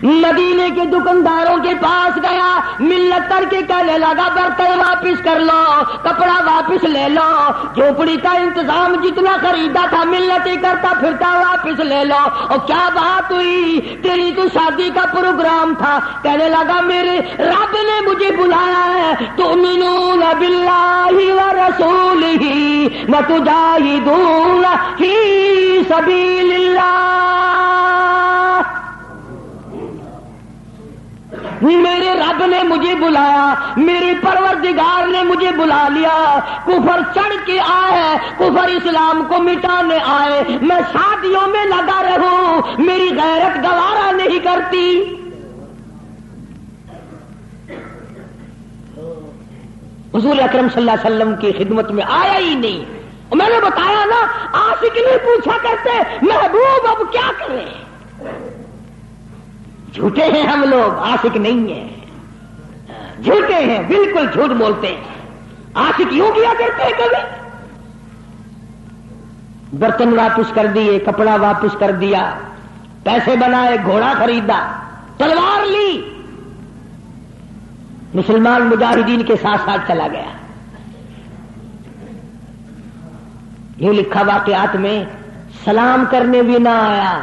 مدینے کے دکانداروں کے پاس گیا، ملت کر کے کہنے لگا برتن واپس کر لو، کپڑا واپس لے لو، جھوپڑی کا انتظام جتنا خریدا تھا ملت ہی کرتا پھرتا واپس لے لو. اور کیا بات ہوئی، تیری تو شادی کا پروگرام تھا. کہنے لگا میرے رب نے مجھے بلایا ہے، تؤمنون باللہ ورسولہ وتجاہدون فی سبیل اللہ. میرے رب نے مجھے بلایا، میرے پروردگار نے مجھے بلا لیا. کفر چڑھ کے آئے، کفر اسلام کو مٹانے آئے، میں شادیوں میں لگا رہوں، میری غیرت گوارا نہیں کرتی. حضور اکرم صلی اللہ علیہ وسلم کی خدمت میں آیا ہی نہیں. میں نے بتایا نا عاشق نہیں پوچھا کرتے محبوب اب کیا کریں. جھوٹے ہیں ہم لوگ، عاشق نہیں ہیں، جھوٹے ہیں، بالکل جھوٹ بولتے ہیں. عاشق یوں کیا کرتے ہیں کبھی. برتن واپس کر دیے، کپڑا واپس کر دیا، پیسے بنائے، گھوڑا خریدا، تلوار لی، مسلمان مجاہدین کے ساتھ ساتھ چلا گیا. یہ لکھا واقعات میں سلام کرنے بھی نہ آیا.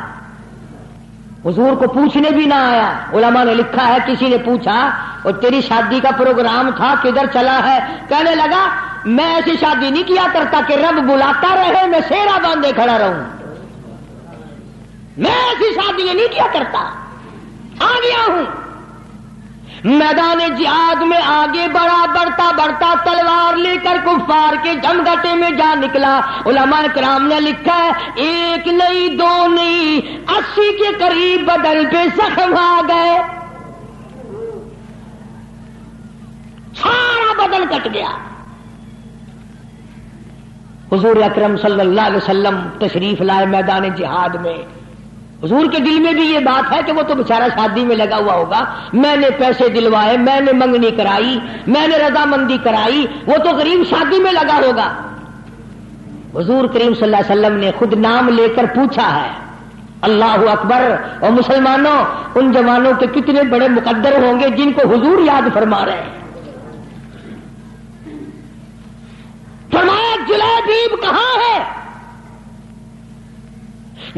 حضور کو پوچھنے بھی نہ آیا. علماء نے لکھا ہے کسی نے پوچھا اور تیری شادی کا پروگرام تھا کدھر چلا ہے؟ کہنے لگا میں ایسی شادی نہیں کیا کرتا کہ رب بلاتا رہے میں سیرا باندھے کھڑا رہوں. میں ایسی شادی نہیں کیا کرتا. آ گیا ہوں میدان جہاد میں آگے بڑھتا بڑھتا تلوار لے کر کفار کے جمگٹے میں جا نکلا. علماء کرام نے لکھا ہے ایک نہیں دو نہیں 80 کے قریب بدن پہ زخم آ گئے. سارا بدن کٹ گیا. حضور اکرم صلی اللہ علیہ وسلم تشریف لائے میدان جہاد میں. حضور کے دل میں بھی یہ بات ہے کہ وہ تو بیچارہ شادی میں لگا ہوا ہوگا. میں نے پیسے دلوائے, میں نے منگنی کرائی, میں نے رضامندی کرائی, وہ تو غریب شادی میں لگا ہوگا. حضور کریم صلی اللہ علیہ وسلم نے خود نام لے کر پوچھا ہے. اللہ اکبر. اور مسلمانوں ان جوانوں کے کتنے بڑے مقدر ہوں گے جن کو حضور یاد فرما رہے ہیں. فرمایا جلیبیب کہاں ہے؟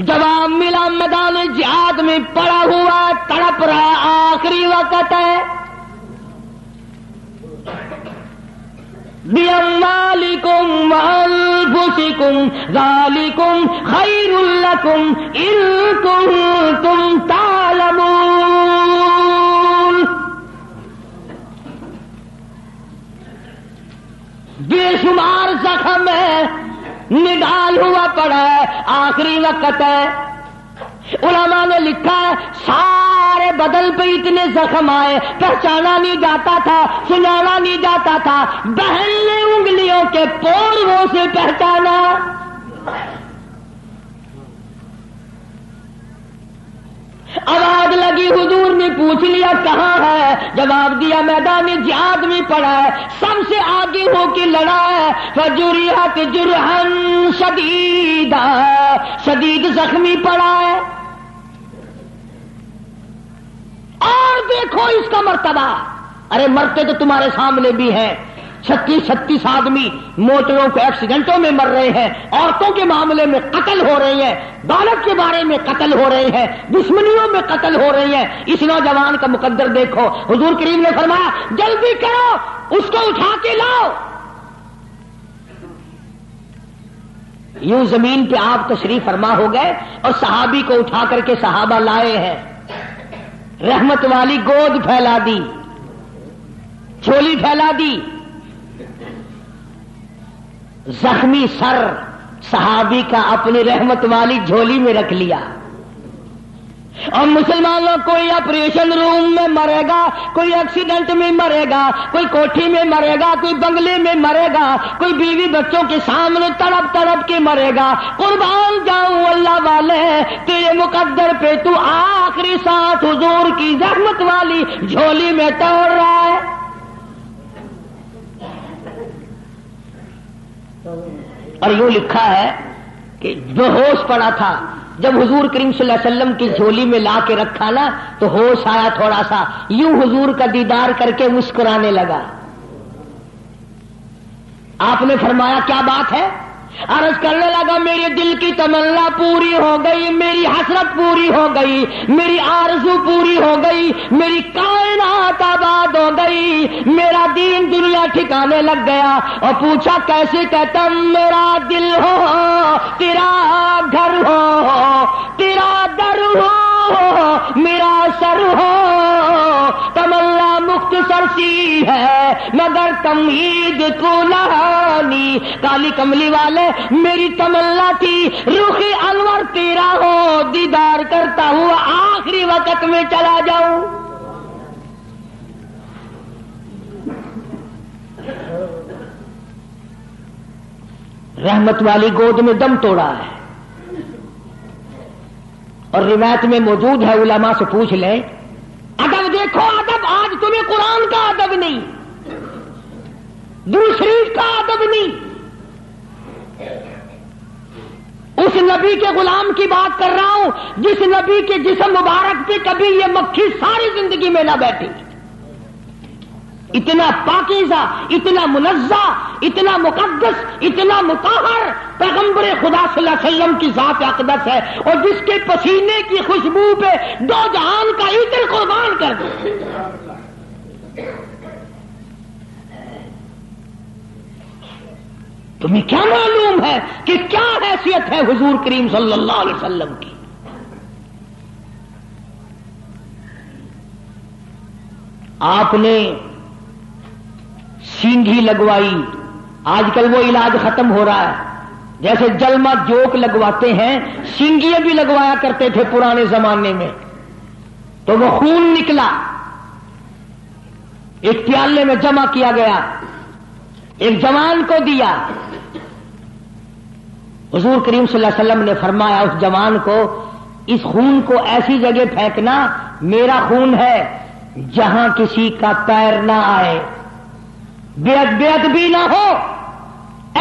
جواب ملا میدان جہاد میں پڑا ہوا تڑپ رہا, آخری وقت ہے. بِأَمْوَالِكُمْ وَأَنفُسِكُمْ ذَلِكُمْ خَيْرٌ لَكُمْ إِن كُنتُمْ تَعْلَمُونَ. بے شمار زخم ہے, نڈال ہوا پڑا ہے, آخری وقت ہے. علماء نے لکھا ہے سارے بدن پہ اتنے زخم آئے پہچانا نہیں جاتا تھا, سنانا نہیں جاتا تھا. بہن نے انگلیوں کے پوروں سے پہچانا. آواز لگی, حضور نے پوچھ لیا کہاں ہے؟ جواب دیا میدان جہاد میں پڑا ہے, سب سے آگے ہو کے لڑا ہے. فجرحت جرحا شدیدا, شدید زخمی پڑا ہے. اور دیکھو اس کا مرتبہ. ارے مرتے تو تمہارے سامنے بھی ہیں. 36 آدمی موٹروں کے ایکسیڈنٹوں میں مر رہے ہیں, عورتوں کے معاملے میں قتل ہو رہے ہیں, دولت کے بارے میں قتل ہو رہے ہیں, دشمنیوں میں قتل ہو رہے ہیں. اس نوجوان کا مقدر دیکھو. حضور کریم نے فرمایا جلدی کرو, اس کو اٹھا کے لاؤ. یوں زمین پہ آپ تشریف فرما ہو گئے اور صحابی کو اٹھا کر کے صحابہ لائے ہیں. رحمت والی گود پھیلا دی, جھولی پھیلا دی. زخمی سر صحابی کا اپنی رحمت والی جھولی میں رکھ لیا. اور مسلمانوں کوئی آپریشن روم میں مرے گا, کوئی ایکسیڈنٹ میں مرے گا, کوئی کوٹھی میں مرے گا, کوئی بنگلے میں مرے گا, کوئی بیوی بچوں کے سامنے تڑپ تڑپ کے مرے گا. قربان جاؤں اللہ والے, تیرے مقدر پہ تو آخری ساتھ حضور کی رحمت والی جھولی میں توڑ رہا ہے. اور یوں لکھا ہے کہ بے ہوش پڑا تھا. جب حضور کریم صلی اللہ علیہ وسلم کی جھولی میں لا کے رکھا نا تو ہوش آیا تھوڑا سا, یوں حضور کا دیدار کر کے مسکرانے لگا. آپ نے فرمایا کیا بات ہے؟ عرض کرنے لگا میرے دل کی تمنا پوری ہو گئی, میری حسرت پوری ہو گئی, میری آرزو پوری ہو گئی, میری کائنات آباد ہو گئی, میرا دین دنیا ٹھکانے لگ گیا. اور پوچھا کیسے؟ کہتا میرا دل ہو تیرا گھر ہو, تیرا در ہو میرا سر ہو. تمنا مختصر سی ہے مگر تمہید طولانی. کالی کملی والے میری تمنا تھی رخ انور تیرا ہو, دیدار کرتا ہوا آخری وقت میں چلا جاؤں. رحمت والی گود میں دم توڑا ہے. اور روایت میں موجود ہے, علماء سے پوچھ لیں. ادب دیکھو, ادب آج تمہیں قرآن کا ادب نہیں, درود شریف کا ادب نہیں, اس نبی کے غلام کی بات کر رہا ہوں جس نبی کے جسم مبارک پہ کبھی یہ مکھی ساری زندگی میں نہ بیٹھی. اتنا پاکیزہ، اتنا منزہ، اتنا مقدس، اتنا مطہر پیغمبر خدا صلی اللہ علیہ وسلم کی ذات اقدس ہے، اور جس کے پسینے کی خوشبو پہ دو جہان کا عطر قربان کر دو۔ تمہیں کیا معلوم ہے کہ کیا حیثیت ہے حضور کریم صلی اللہ علیہ وسلم کی؟ آپ نے سینگھی لگوائی، آج کل وہ علاج ختم ہو رہا ہے، جیسے جلما جوک لگواتے ہیں، سینگیاں بھی لگوایا کرتے تھے پرانے زمانے میں، تو وہ خون نکلا، ایک پیالے میں جمع کیا گیا، ایک جوان کو دیا۔ حضور کریم صلی اللہ علیہ وسلم نے فرمایا اس جوان کو، اس خون کو ایسی جگہ پھینکنا، میرا خون ہے جہاں کسی کا پیر نہ آئے، بیعت بھی نہ ہو،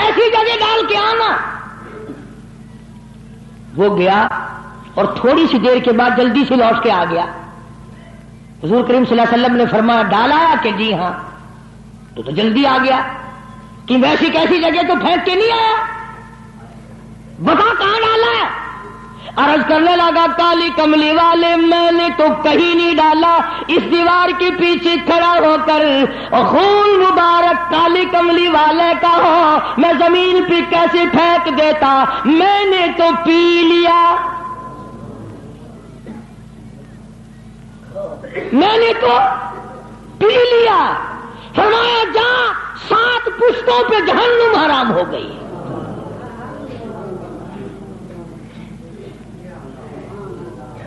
ایسی جگہ ڈال کے آنا۔ وہ گیا اور تھوڑی سی دیر کے بعد جلدی سے لوٹ کے آ گیا۔ حضور کریم صلی اللہ علیہ وسلم نے فرمایا ڈالا کہ جی ہاں، تو جلدی آ گیا کہ ویسی کیسی جگہ تو پھینک کے نہیں آیا، بتا کہاں ڈالا ہے؟ عرض کرنے لگا کالی کملی والے میں نے تو کہیں نہیں ڈالا، اس دیوار کے پیچھے کھڑا ہو کر خون مبارک کالی کملی والے کا ہو میں زمین پہ کیسے پھینک دیتا، میں نے تو پی لیا، میں نے تو پی لیا۔ فرمایا جا 7 پشتوں پہ جہنم حرام ہو گئی۔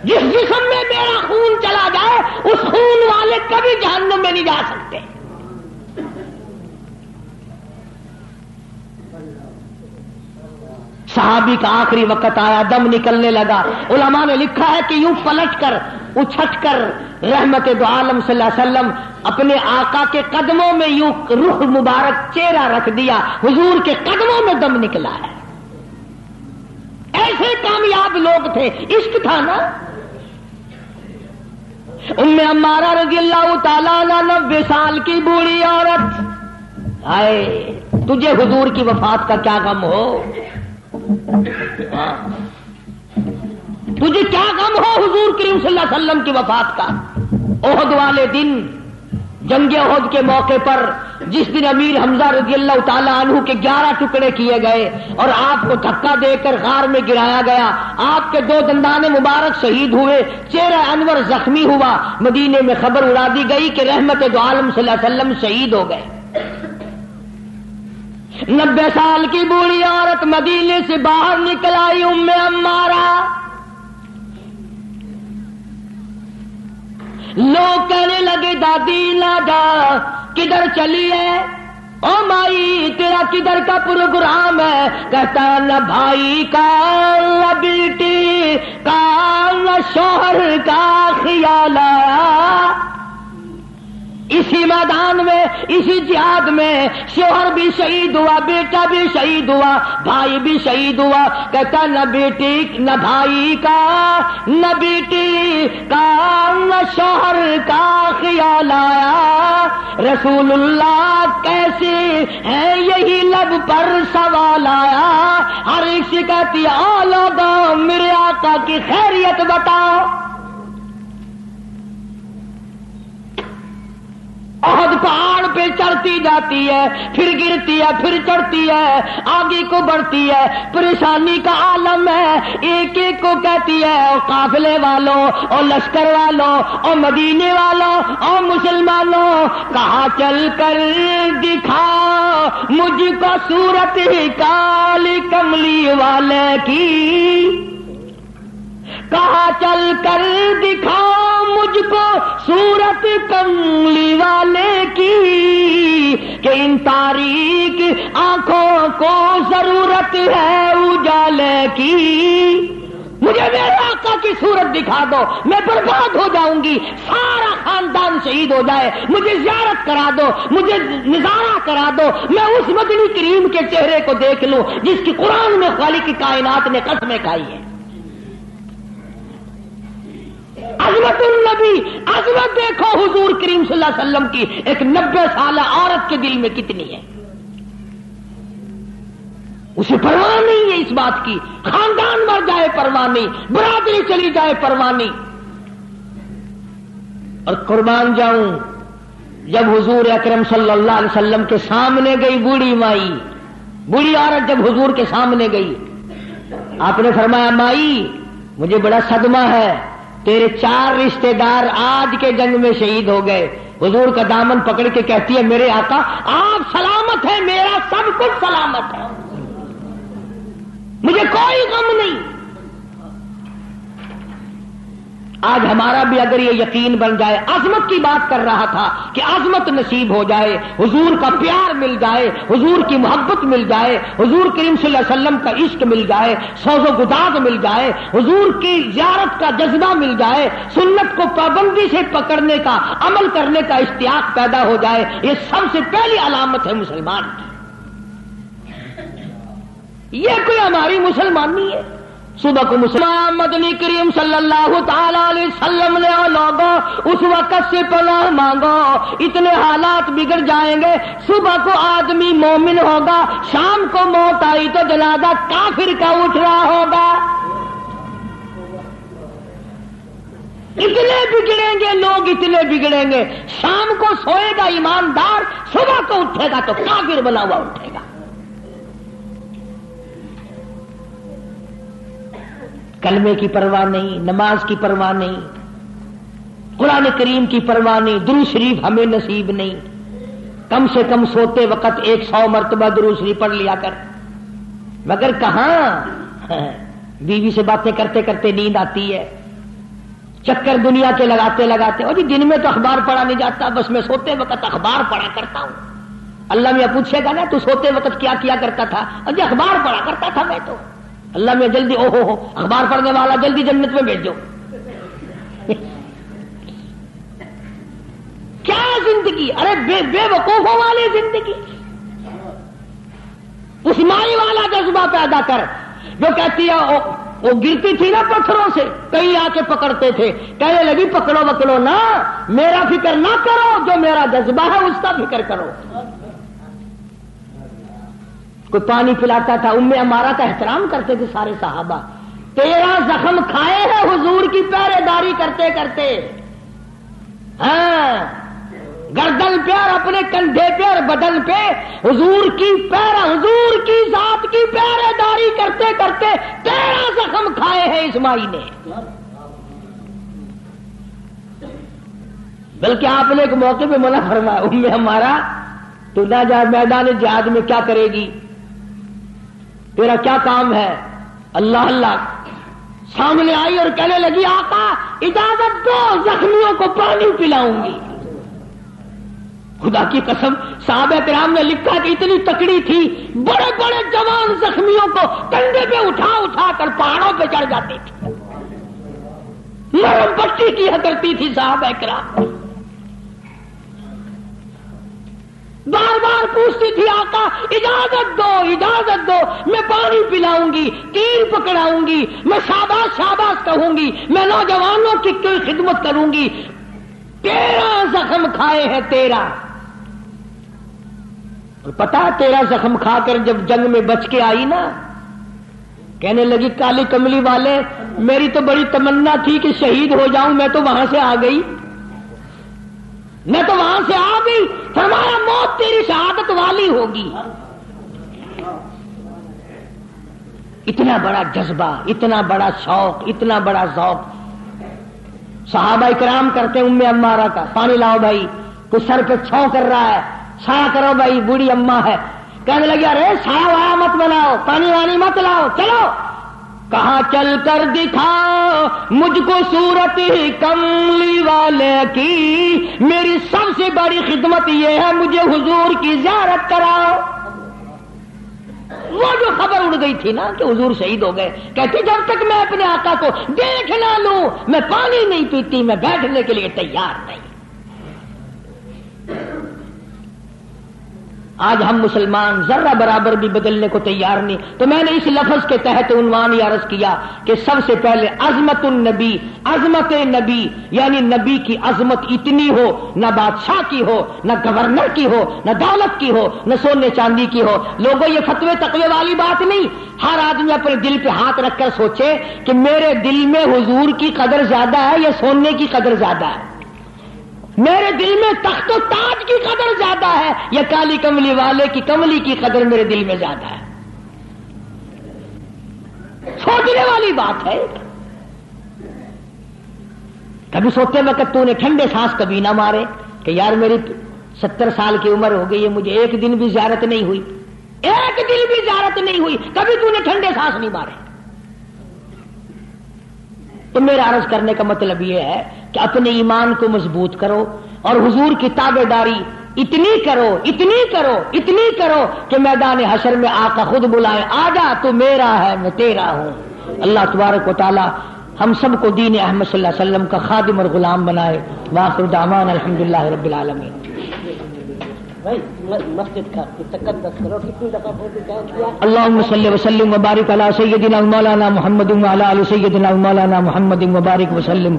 جس جسم میں میرا خون چلا جائے اس خون والے کبھی جہنم میں نہیں جا سکتے۔ صحابی کا آخری وقت آیا، دم نکلنے لگا، علماء نے لکھا ہے کہ یوں پلٹ کر اچھٹ کر رحمت دو عالم صلی اللہ علیہ وسلم اپنے آقا کے قدموں میں یوں رخ مبارک چہرہ رکھ دیا، حضور کے قدموں میں دم نکلا ہے۔ ایسے کامیاب لوگ تھے، عشق تھا نا۔ ام عمارہ رضی اللہ تعالیٰ عنہ 90 سال کی بوڑھی عورت، ہائے تجھے حضور کی وفات کا کیا غم ہو، تجھے کیا غم ہو حضور کریم صلی اللہ علیہ وسلم کی وفات کا۔ احد والے دن، جنگ احد کے موقع پر جس دن امیر حمزہ رضی اللہ تعالی عنہ کے 11 ٹکڑے کیے گئے اور آپ کو دھکا دے کر غار میں گرایا گیا، آپ کے 2 دندان مبارک شہید ہوئے، چہرہ انور زخمی ہوا، مدینے میں خبر اڑا دی گئی کہ رحمت دو عالم صلی اللہ علیہ وسلم شہید ہو گئے۔ 90 سال کی بوڑھی عورت مدینے سے باہر نکل آئی، ام عمارہ، لوگ کہنے لگے دادی نہ جا، کدھر چلی ہے؟ او مائی تیرا کدھر کا پروگرام ہے؟ کہتا نہ بھائی کا، نہ بیٹی کا، نہ شوہر کا خیال آیا۔ اسی میدان میں، اسی جہاد میں شوہر بھی شہید ہوا، بیٹا بھی شہید ہوا، بھائی بھی شہید ہوا۔ کہتا نہ بیٹی، نہ بھائی کا، نہ بیٹی کا، نہ شوہر کا خیال آیا۔ رسول اللہ کیسے ہے یہی لب پر سوال آیا۔ ہر ایک سے کہتی او لوگوں میرے آقا کی خیریت بتاؤ۔ احد پہاڑ پہ چڑھتی جاتی ہے، پھر گرتی ہے، پھر چڑھتی ہے، آگے کو بڑھتی ہے، پریشانی کا عالم ہے۔ ایک ایک کو کہتی ہے او قافلے والوں، او لشکر والوں، او مدینے والوں، او مسلمانوں، کہاں چل کر دکھا مجھ کو صورت کالی کملی والے کی، کہاں چل کر دکھاؤ مجھ کو صورت کملی والے کی، کہ ان تاریک آنکھوں کو ضرورت ہے اجالے کی۔ مجھے میرے آقا کی صورت دکھا دو، میں برباد ہو جاؤں گی، سارا خاندان شہید ہو جائے، مجھے زیارت کرا دو، مجھے نظارہ کرا دو، میں اس مدنی کریم کے چہرے کو دیکھ لوں جس کی قرآن میں خالق کی کائنات نے قسمیں کھائی ہیں۔ عظمت النبی بھی عظمت دیکھو حضور کریم صلی اللہ علیہ وسلم کی ایک 90 سالہ عورت کے دل میں کتنی ہے. اسے پرواہ نہیں ہے اس بات کی، خاندان مر جائے پرواہ نہیں، برادری چلی جائے پرواہ نہیں. اور قربان جاؤں، جب حضور اکرم صلی اللہ علیہ وسلم کے سامنے گئی بوڑھی مائی، بوڑھی عورت جب حضور کے سامنے گئی، آپ نے فرمایا مائی مجھے بڑا صدمہ ہے، تیرے 4 رشتہ دار آج کے جنگ میں شہید ہو گئے. حضور کا دامن پکڑ کے کہتی ہے میرے آقا آپ سلامت ہیں، میرا سب کچھ سلامت ہے، مجھے کوئی غم نہیں. آج ہمارا بھی اگر یہ یقین بن جائے، عظمت کی بات کر رہا تھا کہ عظمت نصیب ہو جائے، حضور کا پیار مل جائے، حضور کی محبت مل جائے، حضور کریم صلی اللہ علیہ وسلم کا عشق مل جائے، سوز و گداز مل جائے، حضور کی زیارت کا جذبہ مل جائے، سنت کو پابندی سے پکڑنے کا، عمل کرنے کا اشتیاق پیدا ہو جائے، یہ سب سے پہلی علامت ہے مسلمان کی. یہ کوئی ہماری مسلمانی ہے؟ صبح کو مسلمان مدنی کریم صلی اللہ تعالی علیہ وسلم نے لوگوں اس وقت سے پناہ مانگو، اتنے حالات بگڑ جائیں گے. صبح کو آدمی مومن ہوگا، شام کو موت آئی تو جنازہ کافر کا اٹھ رہا ہوگا. اتنے بگڑیں گے لوگ، اتنے بگڑیں گے. شام کو سوئے گا ایماندار، صبح کو اٹھے گا تو کافر بنا ہوا اٹھے گا. کلمے کی پرواہ نہیں، نماز کی پرواہ نہیں، قرآن کریم کی پرواہ نہیں، درود شریف ہمیں نصیب نہیں. کم سے کم سوتے وقت 100 مرتبہ درود شریف پڑھ لیا کر. مگر کہاں بیوی سے باتیں کرتے کرتے نیند آتی ہے، چکر دنیا کے لگاتے لگاتے، اور جی دن میں تو اخبار پڑھا نہیں جاتا، بس میں سوتے وقت اخبار پڑھا کرتا ہوں. اللہ میں پوچھے گا نا تو سوتے وقت کیا کیا کرتا تھا؟ اور جی اخبار پڑھا کرتا تھا میں تو. اللہ میں جلدی ہو اخبار پڑھنے والا جلدی جنت میں بھیج دو. کیا زندگی، ارے بے وقوفوں والی زندگی. اس مائی والا جذبہ پیدا کر جو کہتی ہے وہ گرتی تھی نا پتھروں سے، کئی آ کے پکڑتے تھے، کہنے لگی پکڑو وکڑو نا، میرا فکر نہ کرو، جو میرا جذبہ ہے اس کا فکر کرو. کوئی پانی پلاتا تھا، ام عمارہ کا احترام کرتے تھے سارے صحابہ. 13 زخم کھائے ہیں حضور کی پہرے داری کرتے کرتے. ہاں گردن پہ اور اپنے کندھے پہ اور بدن پہ حضور کی پہرا، حضور کی ذات کی پہرے داری کرتے کرتے 13 زخم کھائے ہیں اس مائی نے. بلکہ آپ نے ایک موقع پہ منع فرمایا، ام عمارہ تو نہ جا میدان جہاد میں کیا کرے گی، تیرا کیا کام ہے؟ اللہ اللہ سامنے آئی اور کہنے لگی آقا اجازت دو زخمیوں کو پانی پلاؤں گی. خدا کی قسم صحابہ کرام نے لکھا کہ اتنی تکڑی تھی، بڑے بڑے جوان زخمیوں کو کندھے پہ اٹھا اٹھا کر پہاڑوں پہ چڑھ جاتی تھی، مرم پٹی کیا کرتی تھی صحابہ کرام. بار بار پوچھتی تھی آقا اجازت دو اجازت دو، میں پانی پلاؤں گی، تیر پکڑاؤں گی، میں شاباش شاباش کہوں گی، میں نوجوانوں کی کوئی خدمت کروں گی. 13 زخم کھائے ہیں 13. اور پتا 13 زخم کھا کر جب جنگ میں بچ کے آئی نا، کہنے لگی کالی کملی والے میری تو بڑی تمنا تھی کہ شہید ہو جاؤں، میں تو وہاں سے آ گئی، میں تو وہاں سے آ گئی. فرمایا موت تیری شہادت والی ہوگی. اتنا بڑا جذبہ، اتنا بڑا شوق، اتنا بڑا ذوق صحابہ کرام کرتے. ام عمارہ کا پانی لاؤ بھائی، کوئی سر پہ چھاؤں کر رہا ہے، چھایا کرو بھائی، بوڑھی اماں ہے. کہنے لگی ارے چھایا وایا مت بناؤ، پانی وانی مت لاؤ، چلو. کہاں چل کر دکھاؤ مجھ کو صورت ہی کملی والے کی، میری سب سے بڑی خدمت یہ ہے مجھے حضور کی زیارت کراؤ. وہ جو خبر اڑ گئی تھی نا کہ حضور شہید ہو گئے، کہتی جب تک میں اپنے آقا کو دیکھ نہ لوں میں پانی نہیں پیتی، میں بیٹھنے کے لیے تیار نہیں. آج ہم مسلمان ذرہ برابر بھی بدلنے کو تیار نہیں. تو میں نے اس لفظ کے تحت عنوان یہ عرض کیا کہ سب سے پہلے عظمت النبی، عظمت نبی، یعنی نبی کی عظمت اتنی ہو، نہ بادشاہ کی ہو، نہ گورنر کی ہو، نہ دولت کی ہو، نہ سونے چاندی کی ہو. لوگوں یہ فتوے تقوی والی بات نہیں. ہر آدمی اپنے دل پہ ہاتھ رکھ کر سوچے کہ میرے دل میں حضور کی قدر زیادہ ہے یا سونے کی قدر زیادہ ہے؟ میرے دل میں تخت و تاج کی قدر زیادہ ہے یا کالی کملی والے کی کملی کی قدر میرے دل میں زیادہ ہے؟ سوچنے والی بات ہے. کبھی سوچتے وقت تو نے ٹھنڈے سانس کبھی نہ مارے کہ یار میری 70 سال کی عمر ہو گئی ہے، مجھے ایک دن بھی زیارت نہیں ہوئی، ایک دن بھی زیارت نہیں ہوئی، کبھی تو نے ٹھنڈے سانس نہیں مارے. تو میرا عرض کرنے کا مطلب یہ ہے کہ اپنے ایمان کو مضبوط کرو اور حضور کی تابع داری اتنی کرو، اتنی کرو، اتنی کرو کہ میدان حشر میں آقا خود بلائے، آجا تو میرا ہے میں تیرا ہوں. اللہ تبارک و تعالی ہم سب کو دین احمد صلی اللہ علیہ وسلم کا خادم اور غلام بنائے. وآخر دعوانا الحمدللہ رب العالمین. مسجد کا تقدس کرو، کتنی دفعہ کیا؟ اللہم صلی وسلم وبارک علی سیدنا مولانا محمد وعلی آل سیدنا مولانا محمد وبارک وسلم.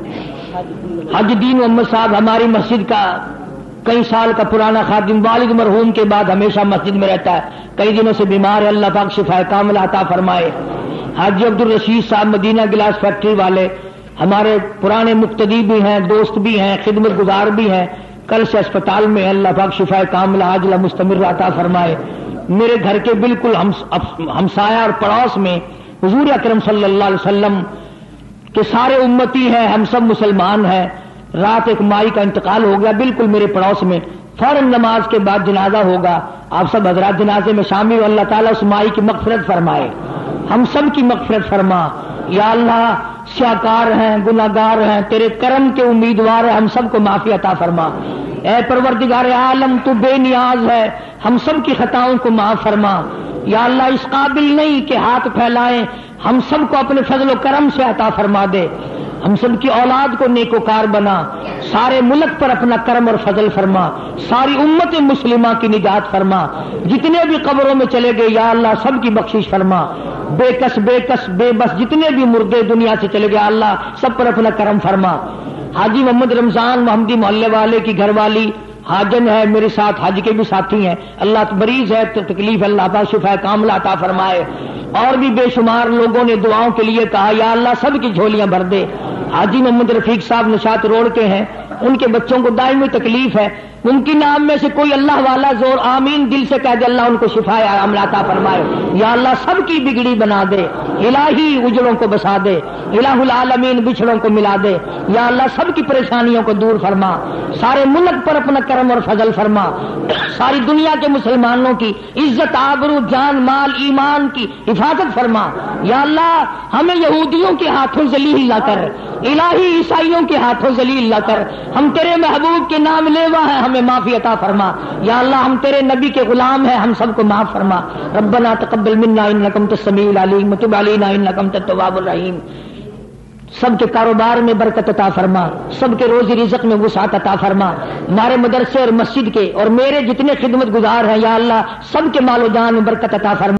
حج دین محمد صاحب ہماری مسجد کا کئی سال کا پرانا خادم، والد مرحوم کے بعد ہمیشہ مسجد میں رہتا ہے، کئی دنوں سے بیمار ہے، اللہ پاک شفا کاملہ عطا فرمائے. حاجی عبدالرشید صاحب مدینہ گلاس فیکٹری والے ہمارے پرانے مقتدی بھی ہیں، دوست بھی ہیں، خدمت گزار بھی ہیں، کل سے اسپتال میں، اللہ پاک شفا کاملہ عاجلہ مستمر عطا فرمائے. میرے گھر کے بالکل ہمسایہ اور پڑوس میں حضور اکرم صلی اللہ علیہ وسلم کے سارے امتی ہیں، ہم سب مسلمان ہیں. رات ایک مائی کا انتقال ہو گیا بالکل میرے پڑوس میں، فوراً نماز کے بعد جنازہ ہوگا. آپ سب حضرات جنازے میں شامل ہو، اللہ تعالیٰ اس مائی کی مغفرت فرمائے، ہم سب کی مغفرت فرما. یا اللہ سیاکار ہیں، گناہگار ہیں، تیرے کرم کے امیدوار ہیں، ہم سب کو معافی عطا فرما. اے پروردگار عالم تو بے نیاز ہے، ہم سب کی خطاؤں کو معاف فرما. یا اللہ اس قابل نہیں کہ ہاتھ پھیلائیں، ہم سب کو اپنے فضل و کرم سے عطا فرما دے. ہم سب کی اولاد کو نیکوکار بنا، سارے ملک پر اپنا کرم اور فضل فرما، ساری امت مسلمہ کی نجات فرما. جتنے بھی قبروں میں چلے گئے یا اللہ سب کی بخشش فرما. بے کس بے بس جتنے بھی مردے دنیا سے چلے گئے اللہ سب پر اپنا کرم فرما. حاجی محمد رمضان محمدی محلے والے کی گھر والی حاجن ہے، میرے ساتھ حج کے بھی ساتھی ہیں، اللہ مریض ہے تو تکلیف، اللہ پاک شفا کاملہ عطا فرمائے. اور بھی بے شمار لوگوں نے دعاؤں کے لیے کہا، یا اللہ سب کی جھولیاں بھر دے. حاجی محمد رفیق صاحب نشاط روڈ کے ہیں، ان کے بچوں کو دائمی تکلیف ہے، ممکن آپ میں سے کوئی اللہ والا زور آمین دل سے کہہ دے، اللہ ان کو شفا عاملہ عطا فرمائے. یا اللہ سب کی بگڑی بنا دے، الہی اجڑوں کو بسا دے، الہ العالمین بچھڑوں کو ملا دے. یا اللہ سب کی پریشانیوں کو دور فرما، سارے ملک پر اپنا کرم اور فضل فرما. ساری دنیا کے مسلمانوں کی عزت آبرو جان مال ایمان کی حفاظت فرما. یا اللہ ہمیں یہودیوں کے ہاتھوں ذلیل نہ کر، الہی عیسائیوں کے ہاتھوں ذلیل نہ کر. ہم تیرے محبوب کے نام لیوا ہیں، ہمیں معافی عطا فرما. یا اللہ ہم تیرے نبی کے غلام ہیں، ہم سب کو معاف فرما. ربنا تقبل منا انک انت السمیع العلیم وتب علینا انک انت التواب الرحیم. سب کے کاروبار میں برکت عطا فرما، سب کے روزی رزق میں وسعت عطا فرما. ہمارے مدرسے اور مسجد کے اور میرے جتنے خدمت گزار ہیں یا اللہ سب کے مال و جان میں برکت عطا فرما.